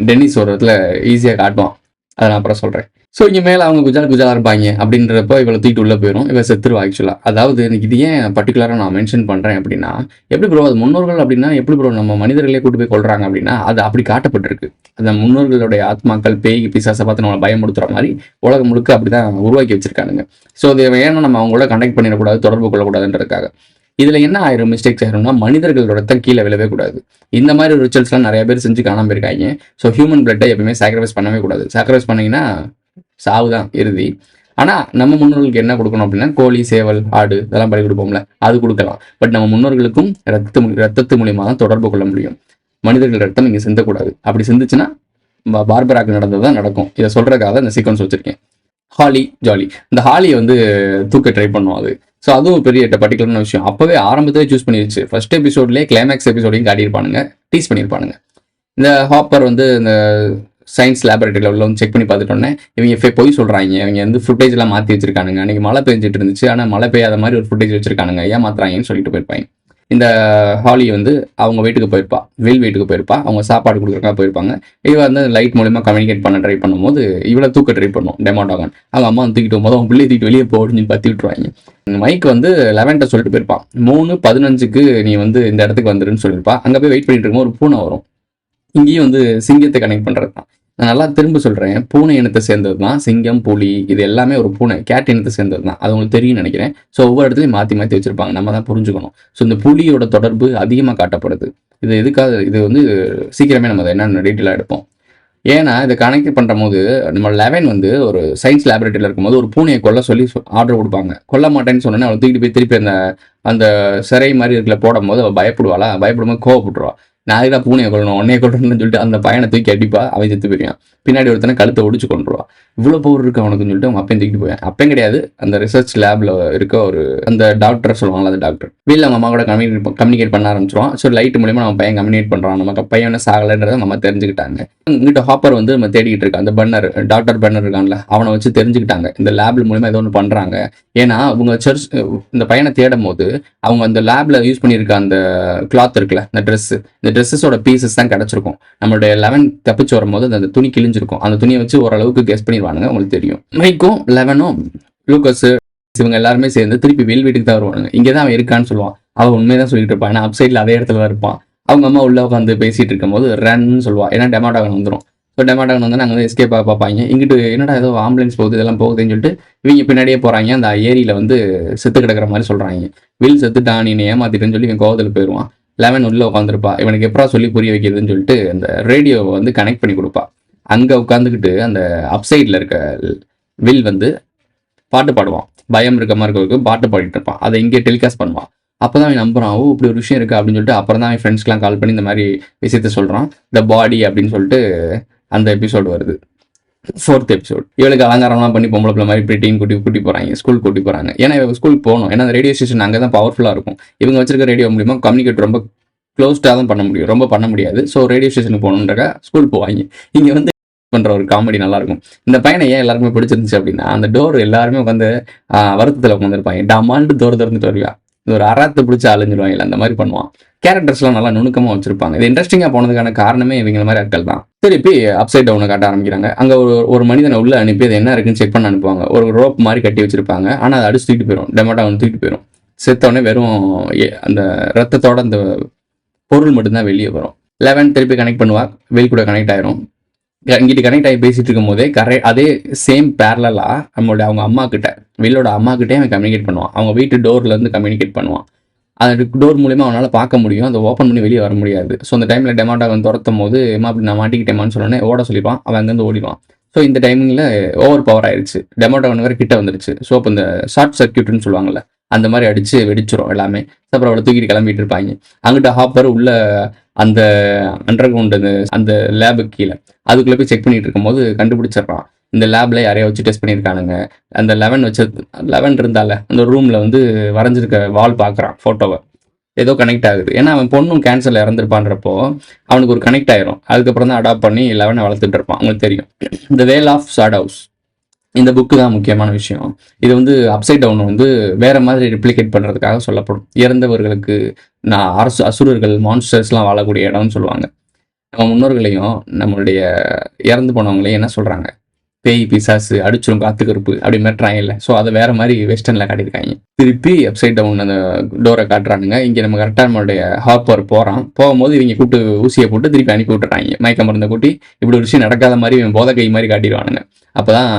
டென்னிஸ் ஒரு இடத்துல ஈஸியாக காட்டுவான். அதை நான் அப்புறம் சொல்கிறேன். ஸோ இங்கே மேலே அவங்க குஜாலா இருப்பாங்க. அப்படின்றப்போ இவளை தூக்கிட்டு உள்ளே போயிடும், இவள் செத்துருவா ஆக்சுவலாக. அதாவது எனக்கு இது ஏன் பர்டிகுலராக நான் மென்ஷன் பண்ணுறேன் அப்படின்னா, எப்படி ப்ரோ அது முன்னோர்கள் அப்படின்னா எப்படி ப்ரோ நம்ம மனிதர்களே கூட்டு போய் கொள்றாங்க அப்படின்னா, அது அப்படி காட்டப்பட்டிருக்கு. அந்த முன்னோர்களுடைய ஆத்மாக்கள் பேய் பிசாசை பார்த்து நம்மளை பயமுடுத்துற மாதிரி உலகம் முழுக்க அப்படிதான் உருவாக்கி வச்சிருக்கானுங்க. ஸோ அது ஏன்னா நம்ம அவங்களோட கனெக்ட் பண்ணிடக்கூடாது, தொடர்பு கொள்ளக்கூடாதுன்றதுக்காக. இதில் என்ன ஆயிரும், மிஸ்டேக்ஸ் ஆயிரும்னா, மனிதர்களோட ரத்தம் கீழே விழவே கூடாது. இந்த மாதிரி ஒரு ரிச்சுவல்ஸ்லாம் நிறைய பேர் செஞ்சு காணாமல் போயிருக்காங்க. ஸோ ஹியூமன் பிளட்டை எப்பவுமே சாக்ரிஃபைஸ் பண்ணவே கூடாது. சாக்ரிஃபைஸ் பண்ணிங்கன்னா சாவு தான் இறுதி. ஆனால் நம்ம முன்னோர்களுக்கு என்ன கொடுக்கணும் அப்படின்னா, கோழி, சேவல், ஆடு இதெல்லாம் பலி கொடுப்போம்ல, அது கொடுக்கலாம். பட் நம்ம முன்னோர்களுக்கும் ரத்தத்து மூலியமாக தான் தொடர்பு கொள்ள முடியும். மனிதர்கள் ரத்தம் இங்கே சிந்தக்கூடாது. அப்படி சிந்துச்சுன்னா பார்பராக்கு நடந்தது தான் நடக்கும். இதை சொல்றதுக்காக இந்த சீக்வன்ஸ் வச்சிருக்கேன். ஹாலி ஜாலி, இந்த ஹாலியை வந்து தூக்க ட்ரை பண்ணுவோம் அது. ஸோ அதுவும் பெரிய பர்டிகுலரான விஷயம். அப்போவே ஆரம்பத்திலே சூஸ் பண்ணிருச்சு. ஃபர்ஸ்ட் எபிசோட்லேயே கிளைமேக்ஸ் எபிசோடையும் காட்டியிருப்பானுங்க, டீஸ் பண்ணியிருப்பானுங்க. இந்த ஹாப்பர் வந்து இந்த சயின்ஸ் லேபரேட்டரியில் உள்ள வந்து செக் பண்ணி பார்த்துட்டோன்னே இவங்க போய் சொல்கிறாங்க, இவங்க வந்து ஃபுட்டேஜ் எல்லாம் மாற்றி வச்சிருக்கானுங்க. அன்றைக்கி மழை பெஞ்சிட்டு இருந்துச்சு, ஆனால் மழை பெய்யாத மாதிரி ஒரு ஃபுட்டேஜ் வச்சிருக்கானுங்க, ஏன் மாத்துறாங்கன்னு சொல்லிட்டு போயிருப்பாங்க. இந்த ஹாலி வந்து அவங்க வீட்டுக்கு போயிருப்பா, வீட்டுக்கு போயிருப்பா, அவங்க சாப்பாடு கொடுக்குறக்கா போயிருப்பாங்க. இவ வந்து லைட் மூலமா கம்யூனிகேட் பண்ண ட்ரை பண்ணும்போது இவளை தூக்க ட்ரை பண்ணும் டெமாடாகன். அவங்க அம்மா வந்து தூக்கிட்டு போகும்போது அவங்க பிள்ளையை தூக்கிட்டு வெளியே போடுன்னு பற்றி விட்டுருவாங்க. மைக் வந்து 11 சொல்லிட்டு போயிருப்பான், 3:15 நீ வந்து இந்த இடத்துக்கு வந்துருன்னு சொல்லியிருப்பா. அங்கே போய் வெயிட் பண்ணிட்டு இருக்கும்போது ஒரு பூனை வரும். இங்கேயும் வந்து சிங்கத்தை கனெக்ட் பண்ணுறது தான். நான் நல்லா திரும்ப சொல்கிறேன், பூனை இனத்தை சேர்ந்தது தான் சிங்கம், புலி, இது எல்லாமே ஒரு பூனை கேட் இனத்தை சேர்ந்தது தான். அது உங்களுக்கு தெரியும்னு நினைக்கிறேன். ஸோ ஒவ்வொரு இடத்துலையும் மாற்றி மாற்றி வச்சுருப்பாங்க, நம்ம தான் புரிஞ்சுக்கணும். ஸோ இந்த புலியோட தொடர்பு அதிகமாக காட்டப்படுது. இது எதுக்காக, இது வந்து சீக்கிரமே நம்ம அதை என்னென்ன டீட்டெயிலாக எடுப்போம். ஏன்னா இதை கனெக்ட் பண்ணும்போது நம்ம 11 வந்து ஒரு சயின்ஸ் லேபரேட்டரியில் இருக்கும்போது ஒரு பூனையை கொல்ல சொல்லி ஆர்டர் கொடுப்பாங்க. கொல்ல மாட்டேன்னு சொன்னோன்னே அவள் தூக்கிட்டு போய் திருப்பி அந்த அந்த சிறை மாதிரி இருக்குல்ல போடும் போது அவள் பயப்படுவாளா, பயப்படும்போது கோவப்பட்டுருவா. நான் அதுதான் பூனையை கொள்ளணும், உன்னைய கொள்ளணும்னு சொல்லிட்டு அந்த பையனை தூக்கி அடிப்பா, அவன் செத்து போயிருவான். பின்னாடி ஒருத்தனை கழுத்தை ஒடிச்சு கொண்டுருவா. இவ்வளோ பவர் இருக்கு அவனுக்குன்னு சொல்லிட்டு அவங்க அப்பையும் தூக்கிட்டு போவேன். அப்பையும் கிடையாது, அந்த ரிசர்ச் லேப்ல இருக்க ஒரு அந்த டாக்டர் சொல்லுவாங்களா, அந்த டாக்டர் வீட்டில் அவங்க அம்மா கூட கம்யூனிகேட் பண்ண ஆரம்பிச்சிருவான். ஸோ லைட் மூலியமா நம்ம பையன் கம்யூனிகேட் பண்ணுறான், நம்ம பையன் என்ன சாகலைன்றதை நம்ம தெரிஞ்சுக்கிட்டாங்க. இங்கிட்ட ஹாப்பர் வந்து நம்ம தேடிக்கிட்டு இருக்கான், அந்த பன்னர் டாக்டர் பன்னர் இருக்கான்ல, அவனை வச்சு தெரிஞ்சுக்கிட்டாங்க இந்த லேப்ல மூலியமா ஏதோ ஒன்று பண்றாங்க. ஏன்னா அவங்க சர்ச் இந்த பையனை தேடும் போது அவங்க அந்த லேப்ல யூஸ் பண்ணியிருக்க அந்த கிளாத் இருக்குல்ல, இந்த ட்ரெஸ்ஸஸோட பீசஸ் தான் கிடைச்சிருக்கும். நம்மளுடைய 11 தப்பிச்சு வரும்போது அந்த துணி கிழிஞ்சிருக்கும். அந்த துணியை வச்சு ஓரளவுக்கு கெஸ் பண்ணிடுவானுங்க. உங்களுக்கு தெரியும், மைக்கும் 11ம் லூக்கஸ் இவங்க எல்லாருமே சேர்ந்து திருப்பி வில் வீட்டுக்கு தான் வருவானுங்க. இங்கே தான் அவன் இருக்கான்னு சொல்லுவான். அவன் உண்மைதான் சொல்லிட்டு இருப்பான், ஏன்னா அப்சைட்ல அதே இடத்துல தான் இருப்பான். அவங்க அம்மா உள்ள உட்காந்து பேசிட்டு இருக்கும்போது ரன்னு சொல்லுவா, ஏன்னா டெமாடாகன் வந்துடும். ஸோ டெமாடாகன் வந்து நாங்கள் வந்து எஸ்கேப் பார்ப்பாங்க. இங்கிட்டு என்னடா ஏதோ ஆம்புலன்ஸ் போகுது, இதெல்லாம் போகுதுன்னு சொல்லிட்டு இவங்க பின்னாடியே போறாங்க. அந்த ஏரியில வந்து செத்து கிடக்கிற மாதிரி சொல்றாங்க. வில் செத்துட்டான், நீ ஏமாத்திட்டேன்னு சொல்லி இவன் கோவத்தில் போயிடுவான். 11 உள்ள உட்காந்துருப்பா, இவனுக்கு எப்படா சொல்லி புரிய வைக்கிறதுன்னு சொல்லிட்டு அந்த ரேடியோவை வந்து கனெக்ட் பண்ணி கொடுப்பா. அங்கே உட்காந்துக்கிட்டு அந்த அப்சைடில் இருக்க வில் வந்து பாட்டு பாடுவான், பயம் இருக்க மாதிரி இருக்கிறதுக்கு பாட்டு பாடிட்டு இருப்பான். அதை இங்கே டெலிகாஸ்ட் பண்ணுவான். அப்போதான் அவன் நம்புறான், ஓ இப்படி ஒரு விஷயம் இருக்கு அப்படின்னு சொல்லிட்டு. அப்புறம் தான் அவன் ஃப்ரெண்ட்ஸ்க்குலாம் கால் பண்ணி இந்த மாதிரி விஷயத்த சொல்றான், த பாடி அப்படின்னு சொல்லிட்டு அந்த எபிசோடு வருது, 4th எபிசோட். இவளுக்கு அலங்காரம்லாம் பண்ணி பொம்பளை பிள்ளை மாதிரி பிரிட்டின்னு கூட்டி போறாங்க, ஸ்கூல் கூட்டி போறாங்க. ஏன்னா இவங்க ஸ்கூலுக்கு போகணும், ஏன்னா அந்த ரேடியோ ஸ்டேஷன் அங்கே தான் பவர்ஃபுல்லாக இருக்கும். இவங்க வச்சிருக்க ரேடியோ மூலியமா கம்யூனிகேட் ரொம்ப க்ளோஸ்டாக தான் பண்ண முடியும், ரொம்ப பண்ண முடியாது. ஸோ ரேடியோ ஸ்டேஷனுக்கு போகணுன்றக்க ஸ்கூல் போவாங்க. இங்கே வந்து பண்ற ஒரு காமெடி நல்லா இருக்கும். இந்த பையனை ஏன் எல்லாருக்குமே பிடிச்சிருந்துச்சு அப்படின்னா, அந்த டோர் எல்லாருமே உட்காந்து வருத்தத்தில் உட்காந்துருப்பாங்க. டமால்ட்டு டோர் திறந்துட்டு வருவியா, இது ஒரு அராத்தை பிடிச்சி அழிஞ்சிருவாங்க, அந்த மாதிரி பண்ணுவான். கேரக்டர்ஸ்லாம் நல்லா நுணுக்கமாக வச்சிருப்பாங்க. இது இன்ட்ரெஸ்டிங்காக போனதுக்கான காரணமே இவங்க மாதிரி ஆட்கள் தான். திருப்பி அப்சைட் டவுனை காட்ட ஆரம்பிக்கிறாங்க. அங்கே ஒரு மனிதனை உள்ள அனுப்பி அது என்ன இருக்குன்னு செக் பண்ண அனுப்புவாங்க. ஒரு ரோப் மாதிரி கட்டி வச்சிருப்பாங்க, ஆனால் அதை அடிச்சு தூக்கிட்டு போயிடும், டெமாட்டா வந்து தூக்கிட்டு போயிடும். செத்தவொடனே வெறும் அந்த ரத்தத்தோட அந்த பொருள் மட்டும்தான் வெளியே வரும். 11 திருப்பி கனெக்ட் பண்ணுவா, வெயில் கூட கனெக்ட் ஆயிரும். இங்கிட்டு கனெக்ட் ஆகி பேசிட்டு இருக்கும் போதே அதே சேம் பேரலா நம்மளுடைய அவங்க அம்மா கிட்ட, வில்லோட அம்மா கிட்டே அவன் கம்யூனிகேட் பண்ணுவான். அவங்க வீட்டு டோர்ல இருந்து கம்யூனிகேட் பண்ணுவான். அந்த டோர் மூலியமா அவனால் பார்க்க முடியும், அதை ஓப்பன் பண்ணி வெளியே வர முடியாது. ஸோ அந்த டைமில் டெமாட்டாகன் துரத்தும் போது அப்படி நான் மாட்டிக்கிட்டேமான்னு சொன்னோன்னே ஓட சொல்லிடுவான். அவன் அங்கேருந்து ஓடிடுவான். ஸோ இந்த டைமிங்கில் ஓவர் பவர் ஆயிடுச்சு, டெமாட்டாகன் வேறு கிட்ட வந்துருச்சு. ஸோ இப்போ இந்த ஷார்ட் சர்க்கியூட்னு சொல்லுவாங்கல்ல, அந்த மாதிரி அடிச்சு வெடிச்சிரும் எல்லாமே. அப்புறம் அவளை தூக்கிட்டு கிளம்பிட்டு இருப்பாங்க. அங்கிட்ட ஹாப்பர் உள்ள அந்த அண்டர் கிரவுண்ட் அந்த லேபுக்கு கீழே அதுக்குள்ளே போய் செக் பண்ணிட்டு இருக்கும்போது கண்டுபிடிச்சிடறான், இந்த லேப்ல யாரையா வச்சு டெஸ்ட் பண்ணியிருக்கானுங்க. அந்த 11 இருந்தால அந்த ரூம்ல வந்து வரைஞ்சிருக்க வால் பார்க்குறான், ஃபோட்டோவை ஏதோ கனெக்ட் ஆகுது. ஏன்னா அவன் பொண்ணும் கேன்சர்ல இறந்துருப்பான்றப்போ அவனுக்கு ஒரு கனெக்ட் ஆயிரும். அதுக்கப்புறம் தான் அடாப்ட் பண்ணி 11 வளர்த்துட்டு இருப்பான். அவங்களுக்கு தெரியும். இந்த வேல் ஆஃப் ஷாடோஸ் இந்த புக்கு தான் முக்கியமான விஷயம். இது வந்து அப்சைட் டவுன் வந்து வேற மாதிரி ரிப்ளிகேட் பண்ணுறதுக்காக சொல்லப்படும். இறந்தவர்களுக்கு அசுரர்கள் மான்ஸ்டர்ஸ்லாம் வாழக்கூடிய இடம்னு சொல்லுவாங்க. நம்ம முன்னோர்களையும் நம்மளுடைய இறந்து போனவங்களையும் என்ன சொல்கிறாங்க, பேய் பிசாசு அடிச்சிரும் காத்து கருப்பு அப்படி மாட்டுறாங்க இல்லை. ஸோ அதை வேற மாதிரி வெஸ்டர்னில் காட்டியிருக்காங்க. திருப்பி அப்சைட் டவுன் அந்த டோரை காட்டுறானுங்க. இங்கே நம்ம கரெக்டாக நம்மளுடைய ஹாப்பர் போகும்போது இவங்க கூப்பிட்டு ஊசியை போட்டு திருப்பி அனுப்பி விட்டுறாங்க. மயக்க மருந்தை கூட்டி இப்படி ஒரு விஷயம் நடக்காத மாதிரி இவன் போதை கை மாதிரி காட்டிடுவானுங்க. அப்போதான்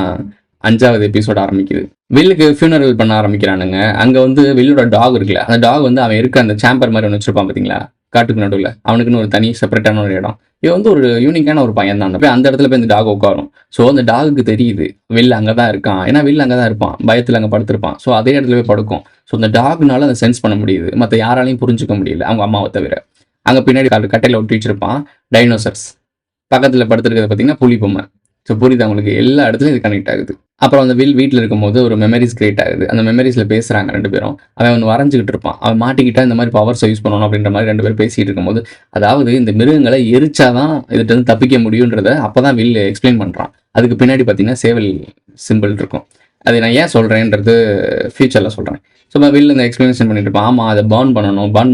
5வது எபிசோட் ஆரம்பிக்குது. வில்லுக்கு ஃபியூனரல் பண்ண ஆரம்பிக்கிறானுங்க. அங்கே வந்து வில்லோட டாக் இருக்குல்ல, அந்த டாக் வந்து அவன் இருக்க அந்த சாம்பர் மாதிரி ஒன்று வச்சிருப்பான் பார்த்தீங்களா, காட்டுக்கு நடுவில். அவனுக்குன்னு ஒரு தனி செப்பரேட்டான ஒரு இடம். இவன் வந்து ஒரு யூனிக்கான ஒரு பையன் தான். அந்த இடத்துல போய் இந்த டாக் உட்காரும். ஸோ அந்த டாகுக்கு தெரியுது வில் அங்கே தான் இருக்கான். ஏன்னா வில் அங்கே தான் இருப்பான், பயத்தில் அங்கே படுத்திருப்பான். ஸோ அதே இடத்துல போய் படுக்கும். ஸோ அந்த டாக்னால அதை சென்ஸ் பண்ண முடியுது, மற்ற யாராலையும் புரிஞ்சுக்க முடியல, அவங்க அம்மாவை தவிர. அங்கே பின்னாடி கட்டையில் ஒட்டி வச்சிருப்பான் டைனோசர்ஸ். பக்கத்தில் படுத்துருக்கிறது பார்த்தீங்கன்னா புலி பொம்மை. ஸோ புரியுது அவங்களுக்கு, எல்லா இடத்துலையும் இது கனெக்ட் ஆகுது. அப்புறம் அந்த வீட்டில் இருக்கும்போது ஒரு மெமரிஸ் கிரியேட் ஆகுது. அந்த மெமரிஸில் பேசுகிறாங்க 2 பேரும். அவன் ஒன்று வரைஞ்சிக்கிட்டு இருப்பான், அவன் மாட்டிக்கிட்டா இந்த மாதிரி பவர்ஸை யூஸ் பண்ணணும் அப்படின்ற மாதிரி 2 பேரும் பேசிகிட்டு இருக்கும்போது, அதாவது இந்த மிருகங்களை எரிச்சாதான் இதுட்டு வந்து தப்பிக்க முடியுன்றத அப்போ தான் வில் எக்ஸ்பிளைன் பண்ணுறான். அதுக்கு பின்னாடி பார்த்தீங்கன்னா சேவல் சிம்பிள் இருக்கும். அது நான் ஏன் சொல்கிறேன்றது ஃபியூச்சரில் சொல்கிறேன். ஸோ வில் இந்த எக்ஸ்பிளனேஷன் பண்ணிட்டு இருப்பான். ஆமாம், அதை பர்ன்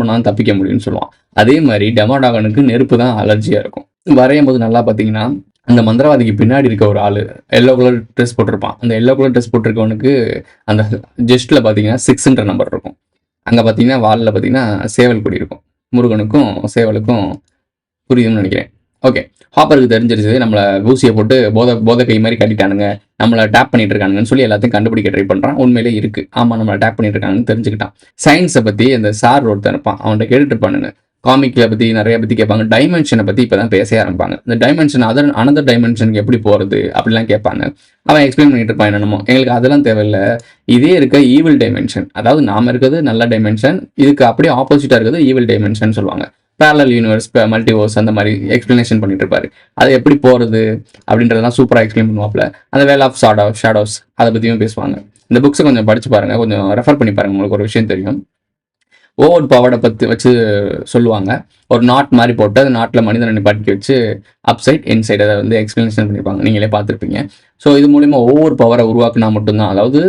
பண்ணால் தப்பிக்க முடியும்னு சொல்லுவான். அதே மாதிரி டெமாடாகனுக்கு நெருப்பு தான் அலர்ஜியாக இருக்கும். வரையும் போது நல்லா பார்த்தீங்கன்னா அந்த மந்திரவாதிக்கு பின்னாடி இருக்க ஒரு ஆள் எல்லோ கலர் ட்ரெஸ் போட்டிருப்பான். அந்த எல்லோ கலர் ட்ரெஸ் போட்டிருக்கவனுக்கு அந்த ஜெஸ்ட்டில் பார்த்தீங்கன்னா 6ன்ற நம்பர் இருக்கும். அங்கே பார்த்தீங்கன்னா வாலில் பார்த்தீங்கன்னா சேவல் கொடி இருக்கும். முருகனுக்கும் சேவலுக்கும் புரியுதுன்னு நினைக்கிறேன். ஓகே, ஹாப்பருக்கு தெரிஞ்சிருச்சு நம்மளை ஊசியை போட்டு போதை கை மாதிரி கட்டிட்டானுங்க, நம்மளை டேப் பண்ணிட்டு இருக்கானுங்கன்னு சொல்லி எல்லாத்தையும் கண்டுபிடிக்க ட்ரை பண்ணுறான். உண்மையிலே இருக்குது, ஆமாம் நம்மளை டேப் பண்ணிட்டு இருக்காங்கன்னு தெரிஞ்சுக்கிட்டான். சயின்ஸை பற்றி அந்த சார் ஒருத்தர் இருப்பான், அவன்கிட்ட கேட்டுட்டு இருப்பானுங்க. காமிக்கை பற்றி நிறைய பற்றி கேட்பாங்க. டைமென்ஷனை பற்றி இப்போ தான் பேச ஆரம்பிப்பாங்க. இந்த டைமென்ஷன் அனதர் டைமென்ஷனுக்கு எப்படி போகிறது அப்படிலாம் கேட்பாங்க. அவன் எக்ஸ்பிளைன் பண்ணிட்டு இருப்பான் என்னமோ. எங்களுக்கு அதெல்லாம் தேவையில்லை, இதே இருக்க ஈவில் டைமென்ஷன், அதாவது நாம இருக்கிறது நல்ல டைமென்ஷன், இதுக்கு அப்படியே ஆப்போசிட்டாக இருக்கிறது ஈவில் டைமென்ஷன் சொல்லுவாங்க. பேரலல் யூனிவர்ஸ், மல்டிவர்ஸ் அந்த மாதிரி எக்ஸ்பிளனேஷன் பண்ணிட்டு இருப்பாரு. அது எப்படி போகிறது அப்படின்றதெல்லாம் சூப்பராக எக்ஸ்பிளைன் பண்ணுவாப்ல. அந்த வேல் ஆஃப் ஷேடோஸ் அதை பற்றியும் பேசுவாங்க. இந்த புக்ஸை கொஞ்சம் படிச்சு பாருங்க, கொஞ்சம் ரெஃபர் பண்ணி பாருங்க, உங்களுக்கு ஒரு விஷயம் தெரியும். ஓவர் பவர்டை பற்றி வச்சு சொல்லுவாங்க. ஒரு நாட் மாதிரி போட்டு அந்த நாட்டில் மனிதனை நிப்பாட்டி வச்சு அப்சைட் இன்சைட் அதை வந்து எக்ஸ்பிளனேஷன் பண்ணியிருப்பாங்க, நீங்களே பார்த்துருப்பீங்க. ஸோ இது மூலிமா ஒவ்வொரு பவரை உருவாக்குனா மட்டும்தான், அதாவது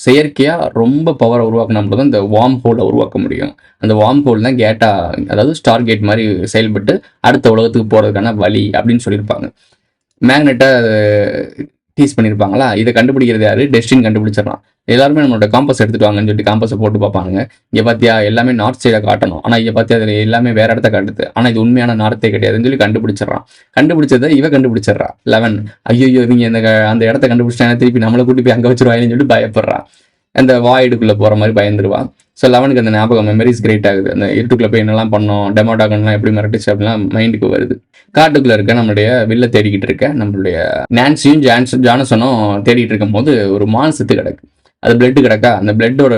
செயற்கையாக ரொம்ப பவரை உருவாக்கினா மட்டும்தான் இந்த வார்ம் ஹோலை உருவாக்க முடியும். அந்த வார்ம் ஹோல் தான் அதாவது ஸ்டார் கேட் மாதிரி செயல்பட்டு அடுத்த உலகத்துக்கு போகிறதுக்கான வழி அப்படின்னு சொல்லியிருப்பாங்க. மேக்னெட்டை டீஸ் பண்ணியிருப்பாங்களா, இதை கண்டுபிடிக்கிறது யாரு? டெஸ்டின் கண்டுபிடிச்சிடலாம். எல்லாருமே நம்மளோட காம்பஸ் எடுத்துட்டு வாங்கன்னு சொல்லிட்டு காம்பஸை போட்டு பார்ப்பாங்க. இங்கே பார்த்தியா எல்லாமே நார்த் சைடை காட்டணும், ஆனால் இங்கே பார்த்தியா அதில் எல்லாமே வேற இடத்த காட்டுது, ஆனால் இது உண்மையான நார்த்தே கிடையாதுன்னு சொல்லி கண்டுபிடிச்சதை இவ கண்டுபிடிச்சிடறா 11. ஐயோ இவங்க அந்த இடத்த கண்டுபிடிச்சிட்டாங்க, திருப்பி நம்மளை கூட்டி போய் அங்கே வச்சிருவாங்கன்னு சொல்லிட்டு பயப்படுறா. அந்த வாய்டுக்குள்ளே போகிற மாதிரி பயந்துருவா. ஸோ 11க்கு அந்த ஞாபகம் மெமரிஸ் கிரியேட் ஆகுது. அந்த இருட்டுக்குள்ளே போய் என்னெல்லாம் பண்ணோம், டெமோடாகன்லாம் எப்படி மிரட்டுச்சு அப்படிலாம் மைண்டுக்கு வருது. காட்டுக்குள்ளே இருக்க நம்மளுடைய வில்ல தேடிக்கிட்டு இருக்க நம்மளுடைய நான்சியும் ஜானசனும் தேடிட்டு இருக்கும் போது ஒரு மான் செத்து கிடக்கு. அது பிளட்டு கிடக்கா, அந்த பிளட்டோட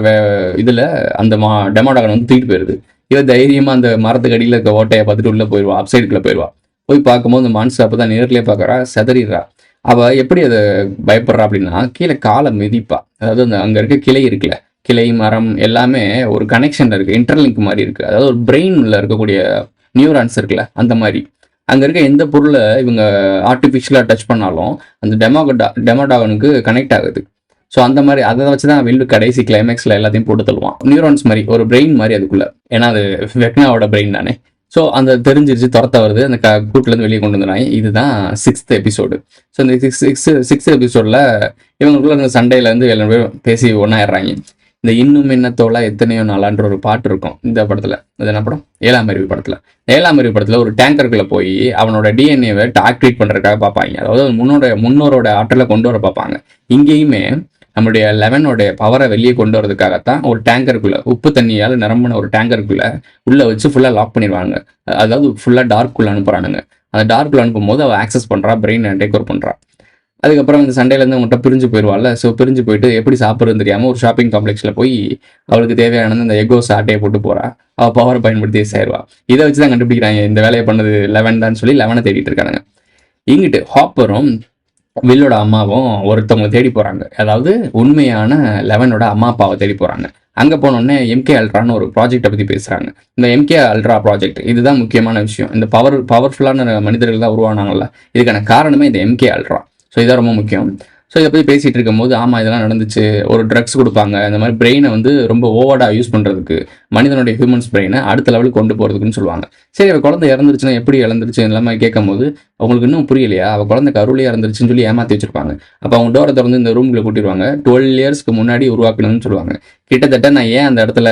இதில் அந்த டெமோடாகன் வந்து தூக்கிட்டு போயிடுது. இவன் தைரியமாக அந்த மரத்துக்கு அடியில் இருக்க ஓட்டையை பார்த்துட்டு உள்ளே போயிடுவா, அப்சைடுக்குள்ளே போயிடுவா. போய் பார்க்கும்போது அந்த மான்ஸ்டர் அப்போ தான் நேர்லேயே பார்க்குறா, செதறிடுறா. அவள் எப்படி அதை பயப்படுறா அப்படின்னா, கீழே காலை மிதிப்பா. அதாவது அந்த அங்கே இருக்க கிளை இருக்குல்ல, கிளை மரம் எல்லாமே ஒரு கனெக்ஷனில் இருக்குது, இன்டர்லிங்க் மாதிரி இருக்குது. அதாவது ஒரு பிரெயினில் இருக்கக்கூடிய நியூரான்ஸ் இருக்குல்ல, அந்த மாதிரி அங்கே இருக்க எந்த பொருளை இவங்க ஆர்டிஃபிஷியலாக டச் பண்ணாலும் அந்த டெமோடாகனுக்கு கனெக்ட் ஆகுது. ஸோ அந்த மாதிரி அதை வச்சு தான் வில்லு கடைசி கிளைமேக்ஸில் எல்லாத்தையும் போட்டு தள்ளுவான். நியூரான்ஸ் மாதிரி ஒரு பிரெயின் மாதிரி அதுக்குள்ளே, ஏன்னா அது வெக்னாவோட பிரெயின் தானே. ஸோ அந்த தெரிஞ்சிருச்சு, துரத்த வருது, அந்த கூட்டிலேருந்து வெளியே கொண்டு வந்துடுறாங்க. இதுதான் 6th எபிசோடு. ஸோ இந்த சிக்ஸ்த் எபிசோடில் இவங்களுக்குள்ள அந்த சண்டையிலேருந்து எல்லா பேரும் பேசி ஒன்றாயிடுறாங்க. இந்த இன்னும் என்னத்தோல எத்தனையோ நாளான்ற ஒரு பாட்டு இருக்கும் இந்த படத்தில். அது என்ன படம்? 7ஆம் அறிவு படத்தில். 7ஆம் அறிவு படத்தில் ஒரு டேங்கருக்குள்ளே போய் அவனோட டிஎன்ஏவை ஆக்டிவேட் பண்ணுறதுக்காக பார்ப்பாங்க. அதாவது முன்னோரோட ஆற்றலை கொண்டு வர பார்ப்பாங்க. இங்கேயுமே நம்மளுடைய 11ஓடைய பவரை வெளியே கொண்டு வரதுக்காகத்தான் ஒரு டேங்கருக்குள்ளே, உப்பு தண்ணியால் நிரம்பின ஒரு டேங்கருக்குள்ளே உள்ளே வச்சு ஃபுல்லாக லாக் பண்ணிடுவாங்க. அதாவது ஃபுல்லாக டார்க்குள்ளே அனுப்புகிறானுங்க. அந்த டார்க்குள்ளே அனுப்பும்போது அவள் ஆக்சஸ் பண்ணுறா, பிரெயினை டேக் ஓவர் பண்ணுறா. அதுக்கப்புறம் இந்த சண்டையிலேருந்து அவங்கள்ட்ட பிரிஞ்சு போயிடுவாள். ஸோ பிரிஞ்சு போயிட்டு எப்படி சாப்பிட்றதுன்னு தெரியாமல் ஒரு ஷாப்பிங் காம்ப்ளெக்ஸில் போய் அவளுக்கு தேவையானது இந்த எகோஸ் ஆட்டையை போட்டு போகிறா. அவள் பவரை பயன்படுத்தி சேருவா. இதை வச்சு தான் கண்டுபிடிக்கிறாங்க இந்த வேலையை பண்ணது 11 தான் சொல்லி 11 தேடிட்டு இருக்காங்க. இங்கிட்டு ஹாப்பரும் வில்லோட அம்மாவும் ஒருத்தவங்க தேடி போகிறாங்க. அதாவது உண்மையான 11ஓட அம்மா அப்பாவை தேடி போகிறாங்க. அங்கே போனோடனே MK அல்ட்ரான்னு ஒரு ப்ராஜெக்டை பற்றி பேசுகிறாங்க. இந்த MK அல்ட்ரா ப்ராஜெக்ட் இதுதான் முக்கியமான விஷயம். இந்த பவர்ஃபுல்லான மனிதர்கள் தான் உருவானாங்கல்ல, இதுக்கான காரணமே இந்த MK அல்ட்ரா. ஸோ இதான் ரொம்ப முக்கியம். ஸோ இதை பற்றி பேசிகிட்டு இருக்கும்போது ஆமாம் இதெல்லாம் நடந்துச்சு, ஒரு ட்ரக்ஸ் கொடுப்பாங்க இந்த மாதிரி பிரெயினை வந்து ரொம்ப ஓவர்டாக யூஸ் பண்ணுறதுக்கு, மனிதனுடைய ஹியூமன்ஸ் பிரெயினை அடுத்த லெவலுக்கு கொண்டு போகிறதுக்குன்னு சொல்லுவாங்க. சரி அவள் குழந்தை இறந்துருச்சுன்னா எப்படி இறந்துருச்சு எல்லாமே கேட்கும் போது அவங்களுக்கு இன்னும் புரியலையா, அவள் குழந்தை கருவிலே இறந்துருச்சுன்னு சொல்லி ஏமாற்றி வச்சிருப்பாங்க. அப்போ அவங்க டோரை திறந்து இந்த ரூம்ல கூட்டிடுவாங்க. 12 இயர்ஸ்க்கு முன்னாடி உருவாக்கணும்னு சொல்லுவாங்க. கிட்டத்தட்ட நான் ஏன் அந்த இடத்துல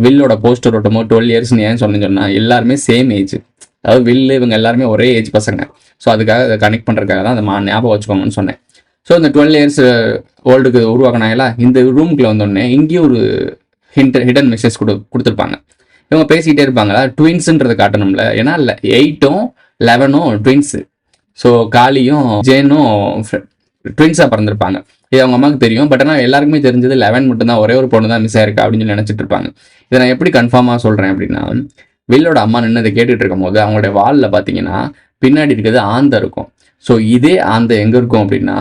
வில்லோட போஸ்டர் ஓட்டமோ 12 இயர்ஸ்ன்னு ஏன் சொன்னா எல்லாருமே சேம் ஏஜ், அதாவது வில்லு இவங்க எல்லாருமே ஒரே ஏஜ் பசங்க. ஸோ அதுக்காக அதை கனெக்ட் பண்ணுறதுக்காக தான் அதை ஞாபகம் வச்சுக்கோங்கன்னு சொன்னேன். ஸோ இந்த 12 இயர்ஸ் ஓல்டுக்கு உருவாக்கினாங்களா, இந்த ரூமுக்குள்ள வந்தோடனே இங்கேயும் ஒரு ஹிடன் மெசேஜ் கொடுத்துருப்பாங்க. இவங்க பேசிக்கிட்டே இருப்பாங்களா, ட்வின்ஸுன்றதை காட்டணும்ல. ஏன்னா 8ம் 11ம் ட்வின்ஸு. ஸோ காளியும் ஜேனும் ட்வின்ஸாக பிறந்திருப்பாங்க. இது அவங்க அம்மாவுக்கு தெரியும். பட் ஆனால் எல்லாருக்குமே தெரிஞ்சது 11 மட்டும்தான், ஒரே ஒரு பொண்ணு தான் மிஸ் ஆயிருக்கா அப்படின்னு சொல்லி நினச்சிட்டு இருப்பாங்க. இதை நான் எப்படி கன்ஃபார்மாக சொல்கிறேன் அப்படின்னா, வில்லோட அம்மா நின்று இதை கேட்டுட்டு இருக்கும் போது அவங்களுடைய வாலில் பார்த்தீங்கன்னா பின்னாடி இருக்கிறது ஆந்தை இருக்கும். ஸோ இதே ஆந்தை எங்கே இருக்கும் அப்படின்னா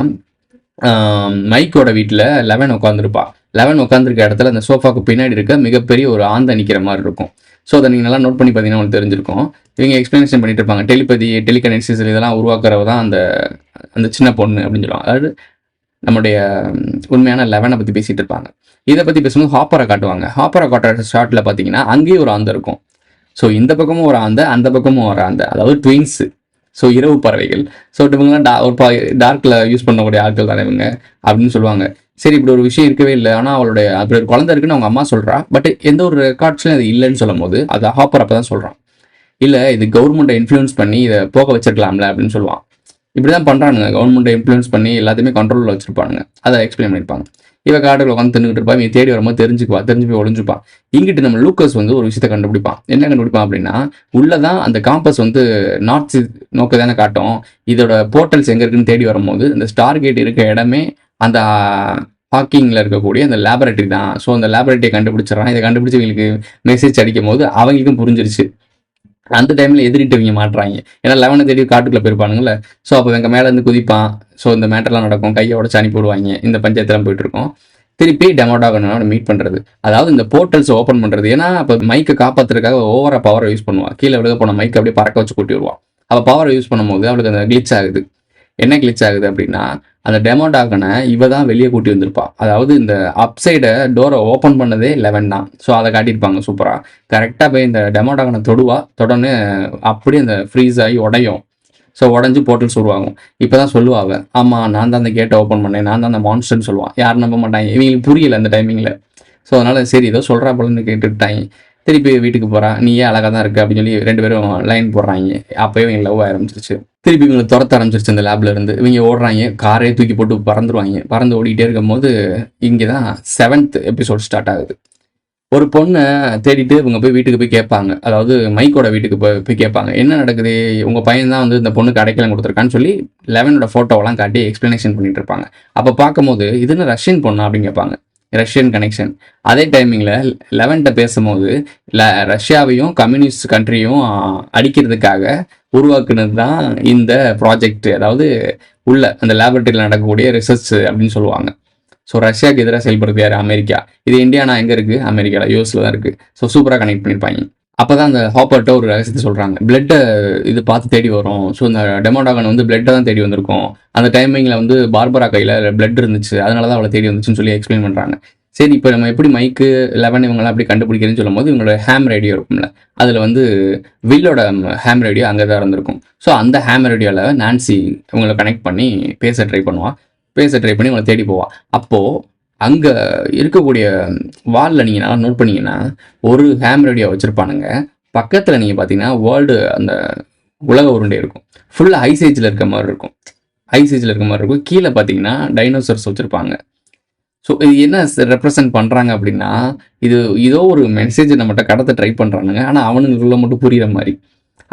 மைக்கோட வீட்டில் 11 உட்காந்துருப்பா. 11 உட்காந்துருக்க இடத்துல அந்த சோஃபாவுக்கு பின்னாடி இருக்க மிகப்பெரிய ஒரு ஆந்தை நிற்கிற மாதிரி இருக்கும். ஸோ அதை நீங்கள் நல்லா நோட் பண்ணி பார்த்தீங்கன்னா உங்களுக்கு தெரிஞ்சிருக்கும். இவங்க எக்ஸ்பிளனேஷன் பண்ணிட்டு இருப்பாங்க. டெலிகனெக்சிஸ் இதெல்லாம் உருவாக்குறவ தான் அந்த சின்ன பொண்ணு அப்படின்னு சொல்லுவாங்க. அதாவது நம்முடைய உண்மையான 11 பற்றி பேசிகிட்டு இருப்பாங்க. இதை பற்றி பேசும்போது ஹாப்பரை காட்டுவாங்க. ஹாப்பரை காட்டுற ஷார்ட்டில் பார்த்தீங்கன்னா அங்கேயும் ஒரு ஆந்தை இருக்கும். ஸோ இந்த பக்கமும் ஒரு ஆந்தை, அந்த பக்கமும் ஒரு ஆந்தை, அதாவது ட்வின்ஸு. ஸோ இரவு பறவைகள். ஸோ இவங்கெல்லாம் ஒரு டார்க்கில் யூஸ் பண்ணக்கூடிய ஆட்கள் தானே இவங்க அப்படின்னு சொல்லுவாங்க. சரி இப்படி ஒரு விஷயம் இருக்கவே இல்லை, ஆனால் அவளுடைய அப்படி ஒரு குழந்தை இருக்குன்னு அவங்க அம்மா சொல்கிறா. பட் எந்த ஒரு ரெக்கார்ட்ஸ்லையும் அது இல்லைன்னு சொல்லும் போது அது ஹாப்பர் அப்போ தான் சொல்கிறான். இல்லை இது கவர்மெண்ட்டை இன்ஃப்ளூயன்ஸ் பண்ணி இதை போக வச்சிருக்கலாம்ல அப்படின்னு சொல்லுவான். இப்படி தான் பண்ணுறானுங்க, கவர்மெண்ட்டை இன்ஃப்ளூயன்ஸ் பண்ணி எல்லாத்தையுமே கண்ட்ரோலில் வச்சிருப்பானுங்க. அதை எக்ஸ்பிளைன் பண்ணியிருப்பாங்க. இவன் காட்டுக்குள்ள உட்காந்து தின்னுக்கிட்டு இருப்பான், இவன் தேடி வரும்போது தெரிஞ்சு போய் ஒளிஞ்சுப்பான். இங்கிட்டு நம்ம லூக்கஸ் வந்து ஒரு விஷயத்தை கண்டுபிடிப்பான். என்ன கண்டுபிடிப்பான் அப்படின்னா, உள்ளதான் அந்த காம்பஸ் வந்து நார்த் நோக்க தானே காட்டும். இதோட போர்ட்டல்ஸ் எங்கே இருக்குன்னு தேடி வரும்போது இந்த ஸ்டார் கேட் இருக்க இடமே அந்த ஹாக்கிங்கில் இருக்கக்கூடிய அந்த லேபரேட்டரி தான். ஸோ அந்த லேபரேட்டரியை கண்டுபிடிச்சிடறான். இதை கண்டுபிடிச்சி இவங்களுக்கு மெசேஜ் அடிக்கும் போது அவங்களுக்கும் புரிஞ்சிருச்சு. அந்த டைமில் எதிரிட்டு இவங்க மாட்டுறாங்க. ஏன்னா 11 தேடி காட்டுக்குள்ளே போயிருப்பானுங்களே. ஸோ அப்போ இவங்க மேலேருந்து குதிப்பான். ஸோ இந்த மேட்டர்லாம் நடக்கும், கையை உடச்சு அனுப்பி விடுவாங்க. இந்த பஞ்சாயத்துலாம் போயிட்டு இருக்கோம். திருப்பி டெமோடாகனோட மீட் பண்ணுறது, அதாவது இந்த போர்ட்டல்ஸ் ஓப்பன் பண்ணுறது. ஏன்னா அப்போ மைக்கை காப்பாற்றுறதுக்காக ஓவராக பவரை யூஸ் பண்ணுவான். கீழே விழுக போன மைக்கை அப்படியே பறக்க வச்சு கூட்டி வருவான். அப்போ பவரை யூஸ் பண்ணும்போது அவளுக்கு அந்த கிளிச் ஆகுது. என்ன கிளிச் ஆகுது அப்படின்னா, அந்த டெமோடாகனை இவ தான் வெளியே கூட்டி வந்திருப்பா. அதாவது இந்த அப்சைடை டோரை ஓப்பன் பண்ணதே 11 தான். ஸோ அதை காட்டியிருப்பாங்க சூப்பராக. கரெக்டாக போய் இந்த டெமோடாகனை தொடனே அப்படியே அந்த ஃப்ரீஸ் ஆகி உடையும். ஸோ உடஞ்சி போர்ட்டல்ஸ் உருவாகும். இப்போ தான் சொல்லுவாங்க, ஆமாம் நான் தான் அந்த கேட்டை ஓப்பன் பண்ணேன், நான் தான் அந்த மான்ஸ்டர்னு சொல்லுவான். யாரும் நம்ப மாட்டாங்க, இவங்களுக்கு புரியல அந்த டைமிங்கில். ஸோ அதனால் சரி ஏதோ சொல்கிறா போலன்னு கேட்டுவிட்டாங்க. திருப்பி வீட்டுக்கு போகிறான், நீ ஏன் அழகாக தான் இருக்குது அப்படின்னு சொல்லி 2 பேரும் லைன் போடுறாங்க. அப்போயே இவங்க லவ் ஆரம்பிச்சிருச்சு. திருப்பி இவங்களை துரத்த ஆரம்பிச்சிருச்சு அந்த லேப்ல இருந்து. இவங்க ஓடுறாங்க, காரே தூக்கி போட்டு பறந்து ஓடிக்கிட்டே இருக்கும் போது இங்கே தான் 7th எபிசோட் ஸ்டார்ட் ஆகுது. ஒரு பொண்ணை தேடிட்டு இவங்க போய் வீட்டுக்கு போய் கேட்பாங்க. அதாவது மைக்கோட வீட்டுக்கு போய் கேட்பாங்க, என்ன நடக்குது, உங்கள் பையன் தான் வந்து இந்த பொண்ணுக்கு அடைக்கலம் கொடுத்துருக்கான்னு சொல்லி 11ஓட ஃபோட்டோவெல்லாம் காட்டி எக்ஸ்ப்ளனேஷன் பண்ணிட்டு இருப்பாங்க. அப்போ பார்க்கும்போது இதுன்னு ரஷ்யன் பொண்ணா அப்படின்னு கேட்பாங்க. Russian connection. அதே டைமிங்கில் 11ட்ட பேசும்போது ரஷ்யாவையும் கம்யூனிஸ்ட் கண்ட்ரியும் அடிக்கிறதுக்காக உருவாக்குனது தான் இந்த ப்ராஜெக்ட். அதாவது உள்ள அந்த லேபரட்டரியில் நடக்கக்கூடிய ரிசர்ச் அப்படின்னு சொல்லுவாங்க. ஸோ ரஷ்யாவுக்கு எதிராக செயல்படுறது யார்? அமெரிக்கா. இது இந்தியானா எங்கே இருக்குது? அமெரிக்காவில், யூஎஸில் தான் இருக்குது. ஸோ சூப்பராக கனெக்ட் பண்ணியிருப்பாங்க. அப்போ தான் அந்த ஹாப்பர்ட்ட ஒரு ரகசியத்தை சொல்கிறாங்க, பிளட்டை இது பார்த்து தேடி வரும். ஸோ இந்த டெமோடாகன் வந்து பிளட்டை தான் தேடி வந்திருக்கும். அந்த டைமிங்கில் வந்து பார்பரா கையில் பிளட் இருந்துச்சு, அதனால தான் அவளை தேடி வந்துச்சுன்னு சொல்லி எக்ஸ்பிளைன் பண்ணுறாங்க. சரி, இப்போ நம்ம எப்படி மைக்கு 11 இவங்களாம் அப்படி கண்டுபிடிக்கிறேன்னு சொல்லும் போது இவங்களோட ஹேம் ரேடியோ இருக்கும்ல, அதில் வந்து வில்லோட ஹேம் ரேடியோ அங்கே தான் இருந்திருக்கும். ஸோ அந்த ஹேம் ரேடியோவில் நான்சி இவங்களை கனெக்ட் பண்ணி பேச ட்ரை பண்ணி இவங்களை தேடி போவாள். அப்போது அங்கே இருக்கக்கூடிய வாலில் நீங்கள் நல்லா நோட் பண்ணிங்கன்னா ஒரு ஹேம் ரேடியோ வச்சுருப்பானுங்க. பக்கத்தில் நீங்கள் பார்த்தீங்கன்னா வேர்ல்டு அந்த உலக உருண்டை இருக்கும். ஃபுல்லாக ஐசேஜில் இருக்க மாதிரி இருக்கும். கீழே பார்த்தீங்கன்னா டைனோசர்ஸ் வச்சுருப்பாங்க. ஸோ இது என்ன ரெப்ரசன்ட் பண்ணுறாங்க அப்படின்னா, இது ஏதோ ஒரு மெசேஜ் நம்மகிட்ட கடத்த ட்ரை பண்ணுறானுங்க. ஆனால் அவனுக்குள்ள மட்டும் புரிகிற மாதிரி.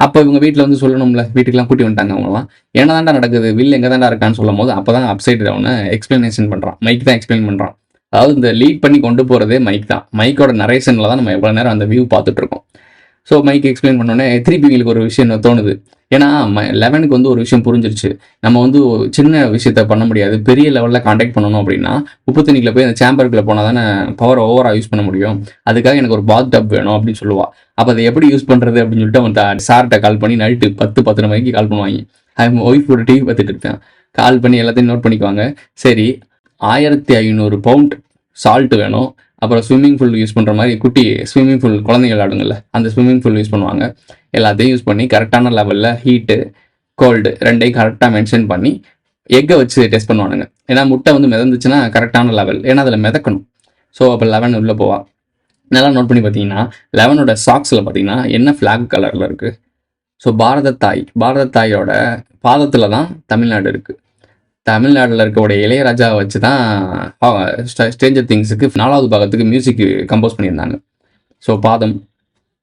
அப்போ இவங்க வீட்டில் வந்து சொல்லணும்ல, வீட்டுக்கெலாம் கூட்டி வந்துட்டாங்க அவங்களாம். என்ன தாண்டா நடக்குது, வில் எங்கே தாண்டா இருக்கான்னு சொல்லும் போது அப்போ தான் அப்சைட் டவுனை எக்ஸ்பிளனேஷன் பண்ணுறான். மைக் தான் எக்ஸ்பிளைன் பண்ணுறான். அதாவது இந்த லீட் பண்ணி கொண்டு போகிறதே மைக் தான். மைக்கோட நரேஷனில் தான் நம்ம எவ்வளோ நேரம் அந்த வியூ பார்த்துட்ருக்கோம். ஸோ மைக் எக்ஸ்பிளைன் பண்ணோன்னே திருப்பி எங்களுக்கு ஒரு விஷயம் தோணுது. ஏன்னா 11க்கு வந்து ஒரு விஷயம் புரிஞ்சிருச்சு, நம்ம வந்து சின்ன விஷயத்த பண்ண முடியாது, பெரிய லெவலில் காண்டாக்ட் பண்ணணும் அப்படின்னா உப்பு தண்ணிக்குள்ள போய் அந்த சேம்பருக்குள்ளே போனால் தானே பவர் ஓவராக யூஸ் பண்ண முடியும். அதுக்காக எனக்கு ஒரு பாத் டப் வேணும் அப்படின்னு சொல்லுவாள். அப்போ அதை எப்படி யூஸ் பண்ணுறது அப்படின்னு சொல்லிட்டு அவன் சார்கிட்ட கால் பண்ணி நைட்டு 10 மணிக்கு கால் பண்ணுவாங்க. அவன் ஒய்ஃபோட டிவி பார்த்துட்டு இருக்கேன், கால் பண்ணி எல்லாத்தையும் நோட் பண்ணிக்குவாங்க. சரி, 1500 பவுண்ட் சால்ட் வேணும், அப்புறம் ஸ்விம்மிங் பூல் யூஸ் பண்ணுற மாதிரி குட்டி ஸ்விம்மிங் பூல் குழந்தைங்க விளாடுங்கள்ல, அந்த ஸ்விம்மிங் பூல் யூஸ் பண்ணுவாங்க. எல்லாத்தையும் யூஸ் பண்ணி கரெக்டான லெவலில் ஹீட்டு கோல்டு ரெண்டையும் கரெக்டாக மென்ஷன் பண்ணி எக்கை வச்சு டெஸ்ட் பண்ணுவானுங்க. ஏன்னா முட்டை வந்து மிதந்துச்சுன்னா கரெக்டான லெவல், ஏன்னா அதில் மிதக்கணும். ஸோ அப்போ 11 உள்ளே போவா. நல்லா நோட் பண்ணி பார்த்தீங்கன்னா 11ஓட சாக்ஸில் பார்த்தீங்கன்னா என்ன ஃப்ளாக் கலரில் இருக்குது? ஸோ பாரத தாயோட பாதத்தில் தான் தமிழ்நாடு இருக்குது. தமிழ்நாட்டில் இருக்கக்கூடிய இளையராஜாவை வச்சு தான் ஸ்ட்ரேஞ்சர் திங்ஸுக்கு 4வது பாகத்துக்கு மியூசிக் கம்போஸ் பண்ணியிருந்தாங்க. ஸோ பாதம்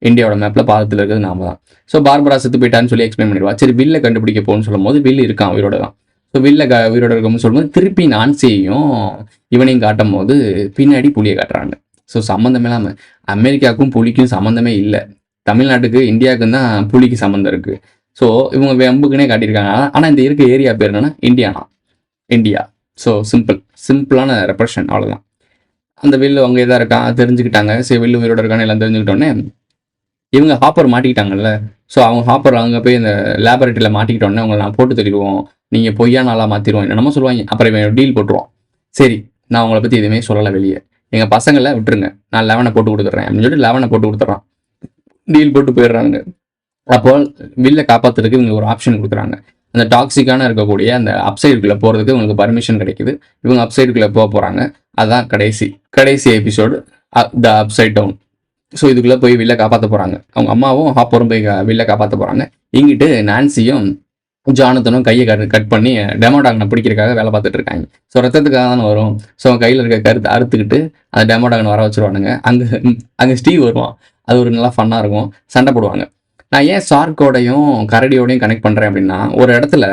இந்தியாவோட மேப்பில் பாதத்தில் இருக்கிறது நாம தான். ஸோ பார்பரா செத்து போயிட்டான்னு சொல்லி எக்ஸ்பிளைன் பண்ணிடுவா. சரி, வில்லை கண்டுபிடிக்க போகணும்னு சொல்லும் போது வில்லு இருக்கான், உயிரோட தான். ஸோ வில்லை உயிரோட இருக்கும்னு சொல்லும்போது திருப்பி நான்சியையும் இவனையும் காட்டும் போது பின்னாடி புலியை காட்டுறாங்க. ஸோ சம்மந்தமே இல்லாமல், அமெரிக்காவுக்கும் புலிக்கும் சம்மந்தமே இல்லை, தமிழ்நாட்டுக்கு இந்தியாவுக்கும் தான் புலிக்கு சம்மந்தம் இருக்குது. ஸோ இவங்க வெம்புக்குனே காட்டியிருக்காங்க. ஆனால் இந்த இருக்க ஏரியா பேர் என்னன்னா இந்தியா. ஸோ சிம்பிளான ரெப்ரஷன், அவ்வளோதான். அந்த வில்லு அவங்க எதாக இருக்கான் தெரிஞ்சுக்கிட்டாங்க. சரி, வில்லு உயிரோட இருக்கான்னு எல்லாம் தெரிஞ்சுக்கிட்டோன்னே இவங்க ஹாப்பர் மாட்டிக்கிட்டாங்கல்ல. ஸோ அவங்க ஹாப்பர் அங்கே போய் இந்த லேபரேட்டரியில் மாட்டிக்கிட்டோன்னே அவங்களை நான் போட்டு தருவோம், நீங்கள் பொய்யா நாளாக மாற்றிடுவோம் என்னமோ சொல்லுவாங்க. அப்புறம் இவன் டீல் போட்டுருவோம். சரி, நான் உங்களை பற்றி எதுவுமே சொல்லலை வெளியே, எங்கள் பசங்களை விட்டுருங்க, நான் 11 போட்டு கொடுத்துட்றேன் அப்படின்னு சொல்லிட்டு 11 போட்டு கொடுத்துட்றான். டீல் போட்டு போயிடுறாங்க. அப்போ வில்லை காப்பாற்றுறதுக்கு இவங்க ஒரு ஆப்ஷன் கொடுக்குறாங்க. அந்த டாக்ஸிக்கான இருக்கக்கூடிய அந்த அப்சைடுக்குள்ளே போகிறதுக்கு இவங்களுக்கு பர்மிஷன் கிடைக்குது. இவங்க அப்சைடுக்குள்ளே போகிறாங்க. அதுதான் கடைசி எபிசோடு, த அப்சைட் டவுன். ஸோ இதுக்குள்ளே போய் வில்லை காப்பாற்ற போகிறாங்க. அவங்க அம்மாவும் ஹாப்பரும் போய் வில்லை காப்பாற்ற போகிறாங்க. இங்கிட்டு நான்சியும் ஜானத்தனும் கையை கட் பண்ணி டெமோடாகனை பிடிக்கிறதுக்காக வேலை பார்த்துட்டு இருக்காங்க. ஸோ ரத்தத்துக்காக தானே வரும். ஸோ கையில் இருக்க கருத்தை அறுத்துக்கிட்டு அந்த டெமோடாகனை வர வச்சுருவானுங்க. அங்கே ஸ்டீவ் வருவான். அது ஒரு நல்லா ஃபன்னாக இருக்கும். சண்டை போடுவாங்க. நான் ஏன் ஷார்க்கோடையும் கரடியோடையும் கனெக்ட் பண்ணுறேன் அப்படின்னா, ஒரு இடத்துல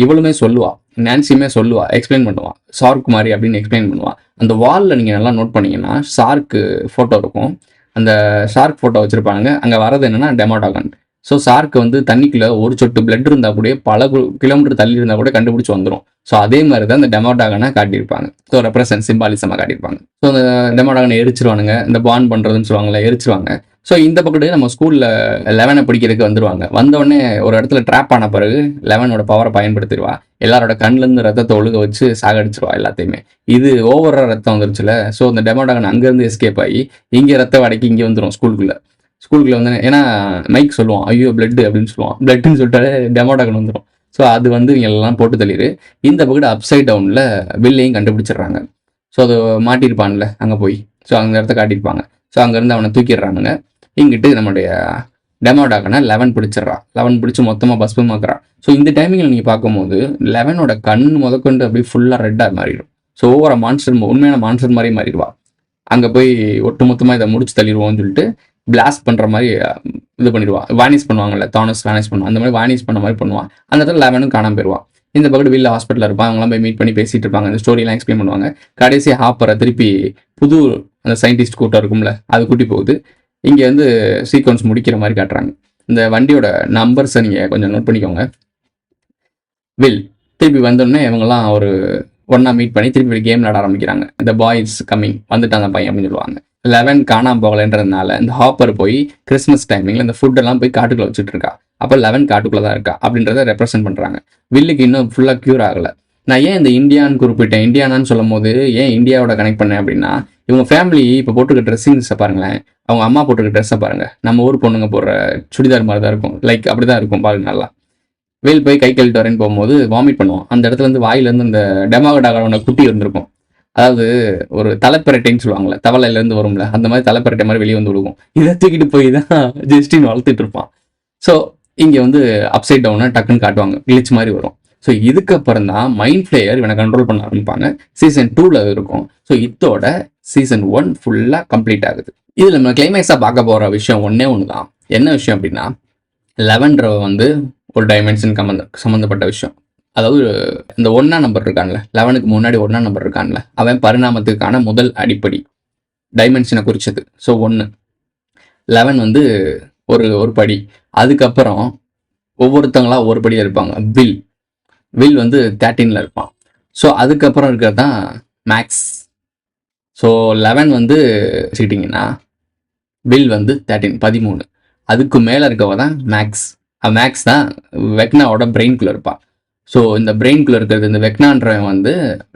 இவளுமே சொல்லுவா, நான்சியுமே சொல்லுவா, எக்ஸ்பிளைன் பண்ணுவான், ஷார்க் மாதிரி அப்படின்னு எக்ஸ்பிளைன் பண்ணுவான். அந்த வாலில் நீங்கள் நல்லா நோட் பண்ணீங்கன்னா ஷார்க்கு ஃபோட்டோ இருக்கும். அந்த ஷார்க் ஃபோட்டோ வச்சுருப்பாங்க. அங்கே வரது என்னென்னா டெமோடாகன். ஸோ ஷார்க்கு வந்து தண்ணிக்குள்ளே ஒரு சொட்டு பிளட் இருந்தால் கூட பல கிலோமீட்டர் தள்ளி இருந்தால் கூட கண்டுபிடிச்சி வந்துடும். ஸோ அதே மாதிரி தான் இந்த டெமோடாகனை காட்டியிருப்பாங்க. ஸோ ரெப்ரசன்ட் சிம்பாலிசமாக காட்டியிருப்பாங்க. ஸோ அந்த டெமோடாகனை எரிச்சிருவானுங்க. இந்த பாண்ட் பண்ணுறதுன்னு சொல்லுவாங்கள்ல, எரிச்சிருவாங்க. ஸோ இந்த பக்கத்து நம்ம ஸ்கூலில் 11 பிடிக்கிறதுக்கு வந்துடுவாங்க. வந்தோடனே ஒரு இடத்துல ட்ராப் ஆன பிறகு 11ஓட பவரை பயன்படுத்திடுவா. எல்லாரோட கண்ணிலேருந்து ரத்தத்தை ஒழுக வச்சு சாகடிச்சிருவா எல்லாத்தையுமே. இது ஓவராக ரத்தம் வந்துருச்சுல. ஸோ இந்த டெமோடாகன் அங்கேருந்து எஸ்கேப் ஆகி இங்கே ரத்தம் அடக்கி இங்கே வந்துடும் ஸ்கூலுக்குள்ளே வந்து. ஏன்னா மைக் சொல்லுவான், ஐயோ பிளட்டு அப்படின்னு சொல்லுவான். பிளட்டுன்னு சொல்லிட்டாலே டெமோடாகன் வந்துடும். ஸோ அது வந்து இவங்க எல்லாம் போட்டு தள்ளிடு. இந்த பக்கத்து அப்சைட் டவுனில் வில்லையும் கண்டுபிடிச்சிடுறாங்க. ஸோ அது மாட்டியிருப்பான்ல அங்கே போய். ஸோ அந்த இடத்த காட்டியிருப்பாங்க. ஸோ அங்கேருந்து அவனை தூக்கிடுறானுங்க. இங்கிட்டு நம்மளுடைய டெமோடாகனை 11 பிடிச்சிடறான். 11 பிடிச்சி மொத்தமாக பஸ்பமாக்குறான். ஸோ இந்த டைமிங்கில் நீங்கள் பார்க்கும்போது 11ஓட கண் முதற்கொண்டு அப்படியே ஃபுல்லாக ரெட்டாக மாறிடும். ஸோ ஒவ்வொரு மான்ஸ்டர், உண்மையான மான்ஸ்டர் மாதிரி மாறிடுவா. அங்கே போய் ஒட்டு மொத்தமாக இதை முடிச்சு தள்ளிடுவோம்னு சொல்லிட்டு பிளாஸ்ட் பண்ணுற மாதிரி இது பண்ணிடுவான். வானிஷ் பண்ணுவாங்கல்ல, தானஸ் வானிஷ் பண்ணுவான். அந்த மாதிரி வானிஷ் பண்ண மாதிரி பண்ணுவான். அந்த இடத்துல 11 காணாமல் போயிடுவான். இந்த பக்கத்து வில்ல ஹாஸ்பிட்டலில் இருப்பான். அவங்களாம் போய் மீட் பண்ணி பேசிகிட்டு இருப்பாங்க. அந்த ஸ்டோரியெலாம் எக்ஸ்பிளைன் பண்ணுவாங்க. கடைசி ஹாப்பரை திருப்பி புது அந்த சயின்டிஸ்ட் கூட்டம் இருக்கும்ல, அது கூட்டி போகுது. இங்கே வந்து சீக்வன்ஸ் முடிக்கிற மாதிரி காட்டுறாங்க. இந்த வண்டியோட நம்பர்ஸை நீங்கள் கொஞ்சம் நோட் பண்ணிக்கோங்க. வில் திருப்பி வந்தோடனே இவங்கெல்லாம் ஒரு ஒன்றா மீட் பண்ணி திருப்பி கேம் விளாட ஆரம்பிக்கிறாங்க. இந்த பாய்ஸ் கம்மிங் வந்துட்டாங்க பையன் அப்படின்னு சொல்லுவாங்க. 11 காணாமல் போகலைன்றதுனால இந்த ஹாப்பர் போய் கிறிஸ்மஸ் டைமிங்கில் இந்த ஃபுட்டெல்லாம் போய் காட்டுக்குள்ளே வச்சுட்டு இருக்கா. அப்போ 11 காட்டுக்குள்ளே தான் இருக்கா அப்படின்றத ரெப்ரசென்ட் பண்ணுறாங்க. வில்லுக்கு இன்னும் ஃபுல்லாக க்யூர் ஆகலை. நான் ஏன் இந்த இந்தியான்னு குறிப்பிட்டேன், இந்தியானான்னு சொல்லும் போது ஏன் இந்தியாவோட கனெக்ட் பண்ணேன் அப்படின்னா, இவங்க ஃபேமிலி இப்போ போட்டுக்க ட்ரெஸ்ஸிங்ஸை பாருங்களேன். அவங்க அம்மா போட்டுக்க ட்ரெஸ்ஸை பாருங்கள். நம்ம ஊர் பொண்ணுங்க போடுற சுடிதார் மாதிரி தான் இருக்கும். லைக் அப்படி தான் இருக்கும் பாருங்க. நல்லா வேல் போய் கை கழுவிட்டு வரேன்னு போகும்போது வாமிட் பண்ணுவோம். அந்த இடத்துல இருந்து வாயிலேருந்து இந்த டெமோடாகனோட குட்டி இருந்திருக்கும். அதாவது ஒரு தலைப்பரட்டைன்னு சொல்லுவாங்கள்ல, தவளையிலேருந்து வரும்ல, அந்த மாதிரி தலைப்பரட்டை மாதிரி வெளியே வந்து விழுகும். இதை தூக்கிட்டு போய் தான் ஜெஸ்டின் வளர்த்துட்டு இருப்பான். ஸோ இங்கே வந்து அப்சைட் டவுனாக டக்குன்னு காட்டுவாங்க, கிளிச் மாதிரி வரும். ஸோ இதுக்கப்புறம் தான் மைண்ட் ஃப்ளேயர் இவனை கண்ட்ரோல் பண்ண ஆரம்பிப்பாங்க. சீசன் 2ல் இருக்கும். ஸோ இதோட சீசன் 1 ஃபுல்லாக கம்ப்ளீட் ஆகுது. இதில் நம்ம கிளைமேக்ஸாக பார்க்க போகிற விஷயம் ஒன்றே ஒன்று தான். என்ன விஷயம் அப்படின்னா, 11 வந்து ஒரு டைமென்ஷன் சம்மந்தப்பட்ட விஷயம். அதாவது இந்த 1ஆம் நம்பர் இருக்கான்ல, 11க்கு முன்னாடி 1ஆம் நம்பர் இருக்கான்ல, அவன் பரிணாமத்துக்கான முதல் அடிப்படை டைமென்ஷனை குறிச்சது. ஸோ 1 11 வந்து ஒரு படி. அதுக்கப்புறம் ஒவ்வொருத்தங்களா ஒரு படியில் இருப்பாங்க. வில் வந்து 13ல் இருப்பான். ஸோ அதுக்கப்புறம் இருக்கிறது தான் மேக்ஸ். ஸோ 11 வந்து வச்சுக்கிட்டிங்கன்னா வில் வந்து 13. அதுக்கு மேலே இருக்கவ தான் மேக்ஸ். மேக்ஸ் தான் வெக்னாவோட பிரெயின்குள்ளே இருப்பாள். ஸோ இந்த பிரெயின்குள்ளே இருக்கிறது இந்த வெக்னான்றவன் வந்து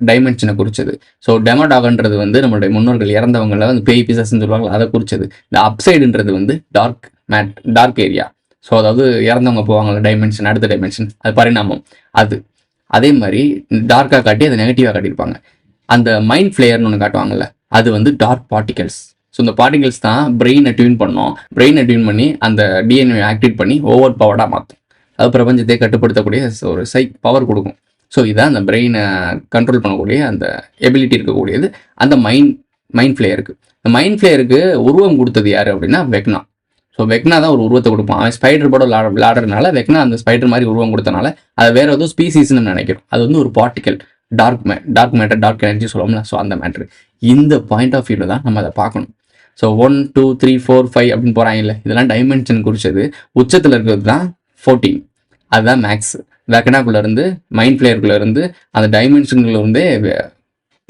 டைமென்ஷனை குறிச்சது. ஸோ டெமோடாகன்றது வந்து நம்மளுடைய முன்னோர்கள் இறந்தவங்கள வந்து பேய் பிசாசுன்னு சொல்லுவாங்க, அதை குறிச்சது. இந்த அப்சைடுன்றது வந்து டார்க் ஏரியா. ஸோ அதாவது இறந்தவங்க போவாங்கள்ல டைமென்ஷன், அடுத்த டைமென்ஷன், அது பரிணாமம். அதே மாதிரி டார்க்காக காட்டி அதை நெகட்டிவாக காட்டியிருப்பாங்க. அந்த மைண்ட் ஃப்ளேயர்னு ஒன்று காட்டுவாங்கல்ல, அது வந்து டார்க் பார்ட்டிகல்ஸ். ஸோ இந்த பார்ட்டிகல்ஸ் தான் பிரெயினை டியூன் பண்ணோம். பிரெயினை டியூன் பண்ணி அந்த டிஎன்ஏ ஆக்டிவேட் பண்ணி ஓவர் பவர்டாக மாற்றும். அது பிரபஞ்சத்தை கட்டுப்படுத்தக்கூடிய ஒரு பவர் கொடுக்கும். ஸோ இதான் அந்த பிரெயினை கண்ட்ரோல் பண்ணக்கூடிய அந்த எபிலிட்டி இருக்கக்கூடியது அந்த மைண்ட் ஃப்ளேயருக்கு. இந்த மைண்ட் ஃப்ளேயருக்கு உருவம் கொடுத்தது யார் அப்படின்னா வெக்னா. ஸோ வெக்னா தான் ஒரு உருவத்தை கொடுப்பான். அவன் ஸ்பைடர் போட விளாடுறதுனால வெக்னா அந்த ஸ்பைடர் மாதிரி உருவம் கொடுத்தனால அதை வேற ஏதோ ஸ்பீசிஸ்ன்னு நினைக்கிறோம். அது வந்து ஒரு particle, dark matter, dark energy சொல்லுவோம்ல. ஸோ அந்த மேட்ரு இந்த பாயிண்ட் ஆஃப் வியூவில் தான் நம்ம அதை பார்க்கணும். ஸோ 1 2 3 4 5 அப்படின்னு போகிறாங்க இல்லை, இதெல்லாம் டைமென்ஷன் குறிச்சது. உச்சத்தில் இருக்கிறது தான் 14. அதுதான் மேக்ஸ். வெக்னாக்குள்ளேருந்து மைண்ட் ஃப்ளேயருக்குள்ளேருந்து அந்த டைமென்ஷனுக்குள்ளேருந்தே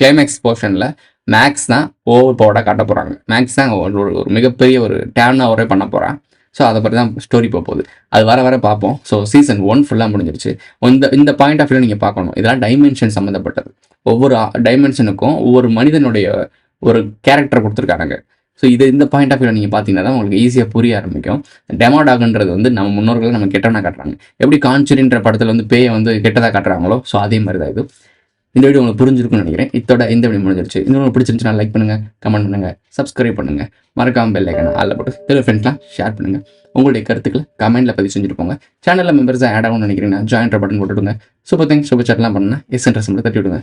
கிளைமேக்ஸ் போர்ஷனில் மேக்ஸ் தான் ஓவர் பவர்டாக காட்ட போகிறாங்க. மேக்ஸ் தான் ஒரு மிகப்பெரிய ஒரு டேர்ன் ஓவரே பண்ண போகிறான். ஸோ அதை பற்றி தான் ஸ்டோரி போகுது. அது வர பார்ப்போம். ஸோ சீசன் 1 ஃபுல்லாக முடிஞ்சிருச்சு. இந்த பாயிண்ட் ஆஃப் வியூ நீங்கள் பார்க்கணும். இதெல்லாம் டைமென்ஷன் சம்மந்தப்பட்டது. ஒவ்வொரு டைமென்ஷனுக்கும் ஒவ்வொரு மனிதனுடைய ஒரு கேரக்டர் கொடுத்துருக்காங்க. ஸோ இந்த பாயிண்ட் ஆஃப் வியூ நீங்கள் பார்த்தீங்கன்னா தான் உங்களுக்கு ஈஸியாக புரிய ஆரம்பிக்கும். டெமோடாகன்றது வந்து நம்ம முன்னோர்கள் நம்ம கெட்டவனாக காட்டுறாங்க. எப்படி காஞ்சூரின்ற படத்தில் வந்து பேயை வந்து கெட்டதாக காட்டுறாங்களோ, ஸோ அதே மாதிரி தான் இது. இந்த வீடியோ உங்களுக்கு புரிஞ்சிருக்கும்னு நினைக்கிறேன். இந்த வீடியோ முடிஞ்சிருச்சு. இந்த வீடியோ பிடிச்சிருந்துச்சுன்னா லைக் பண்ணுங்கள், கமெண்ட் பண்ணுங்கள், சப்ஸ்கிரைப் பண்ணுங்கள், மறக்காமல் பெல் ஐக்கான ஆல்ல போட்டு எல்லா ஃப்ரெண்ட்ஸ்லாம் ஷேர் பண்ணுங்கள். உங்களுடைய கருத்துக்களை கமெண்ட்டில் பதிவு செஞ்சுட்டு போங்க. சேனலில் மெம்பர்ஸாக ஆட் ஆகணும்னு நினைக்கிறீங்கன்னா ஜாயின்ட் பட்டன் போட்டுவிடுங்க. சூப்பர் சாட்லாம் பண்ணால் எஸ் இன்ட்ரெஸ்ட் மட்டும் தட்டி விடுங்க.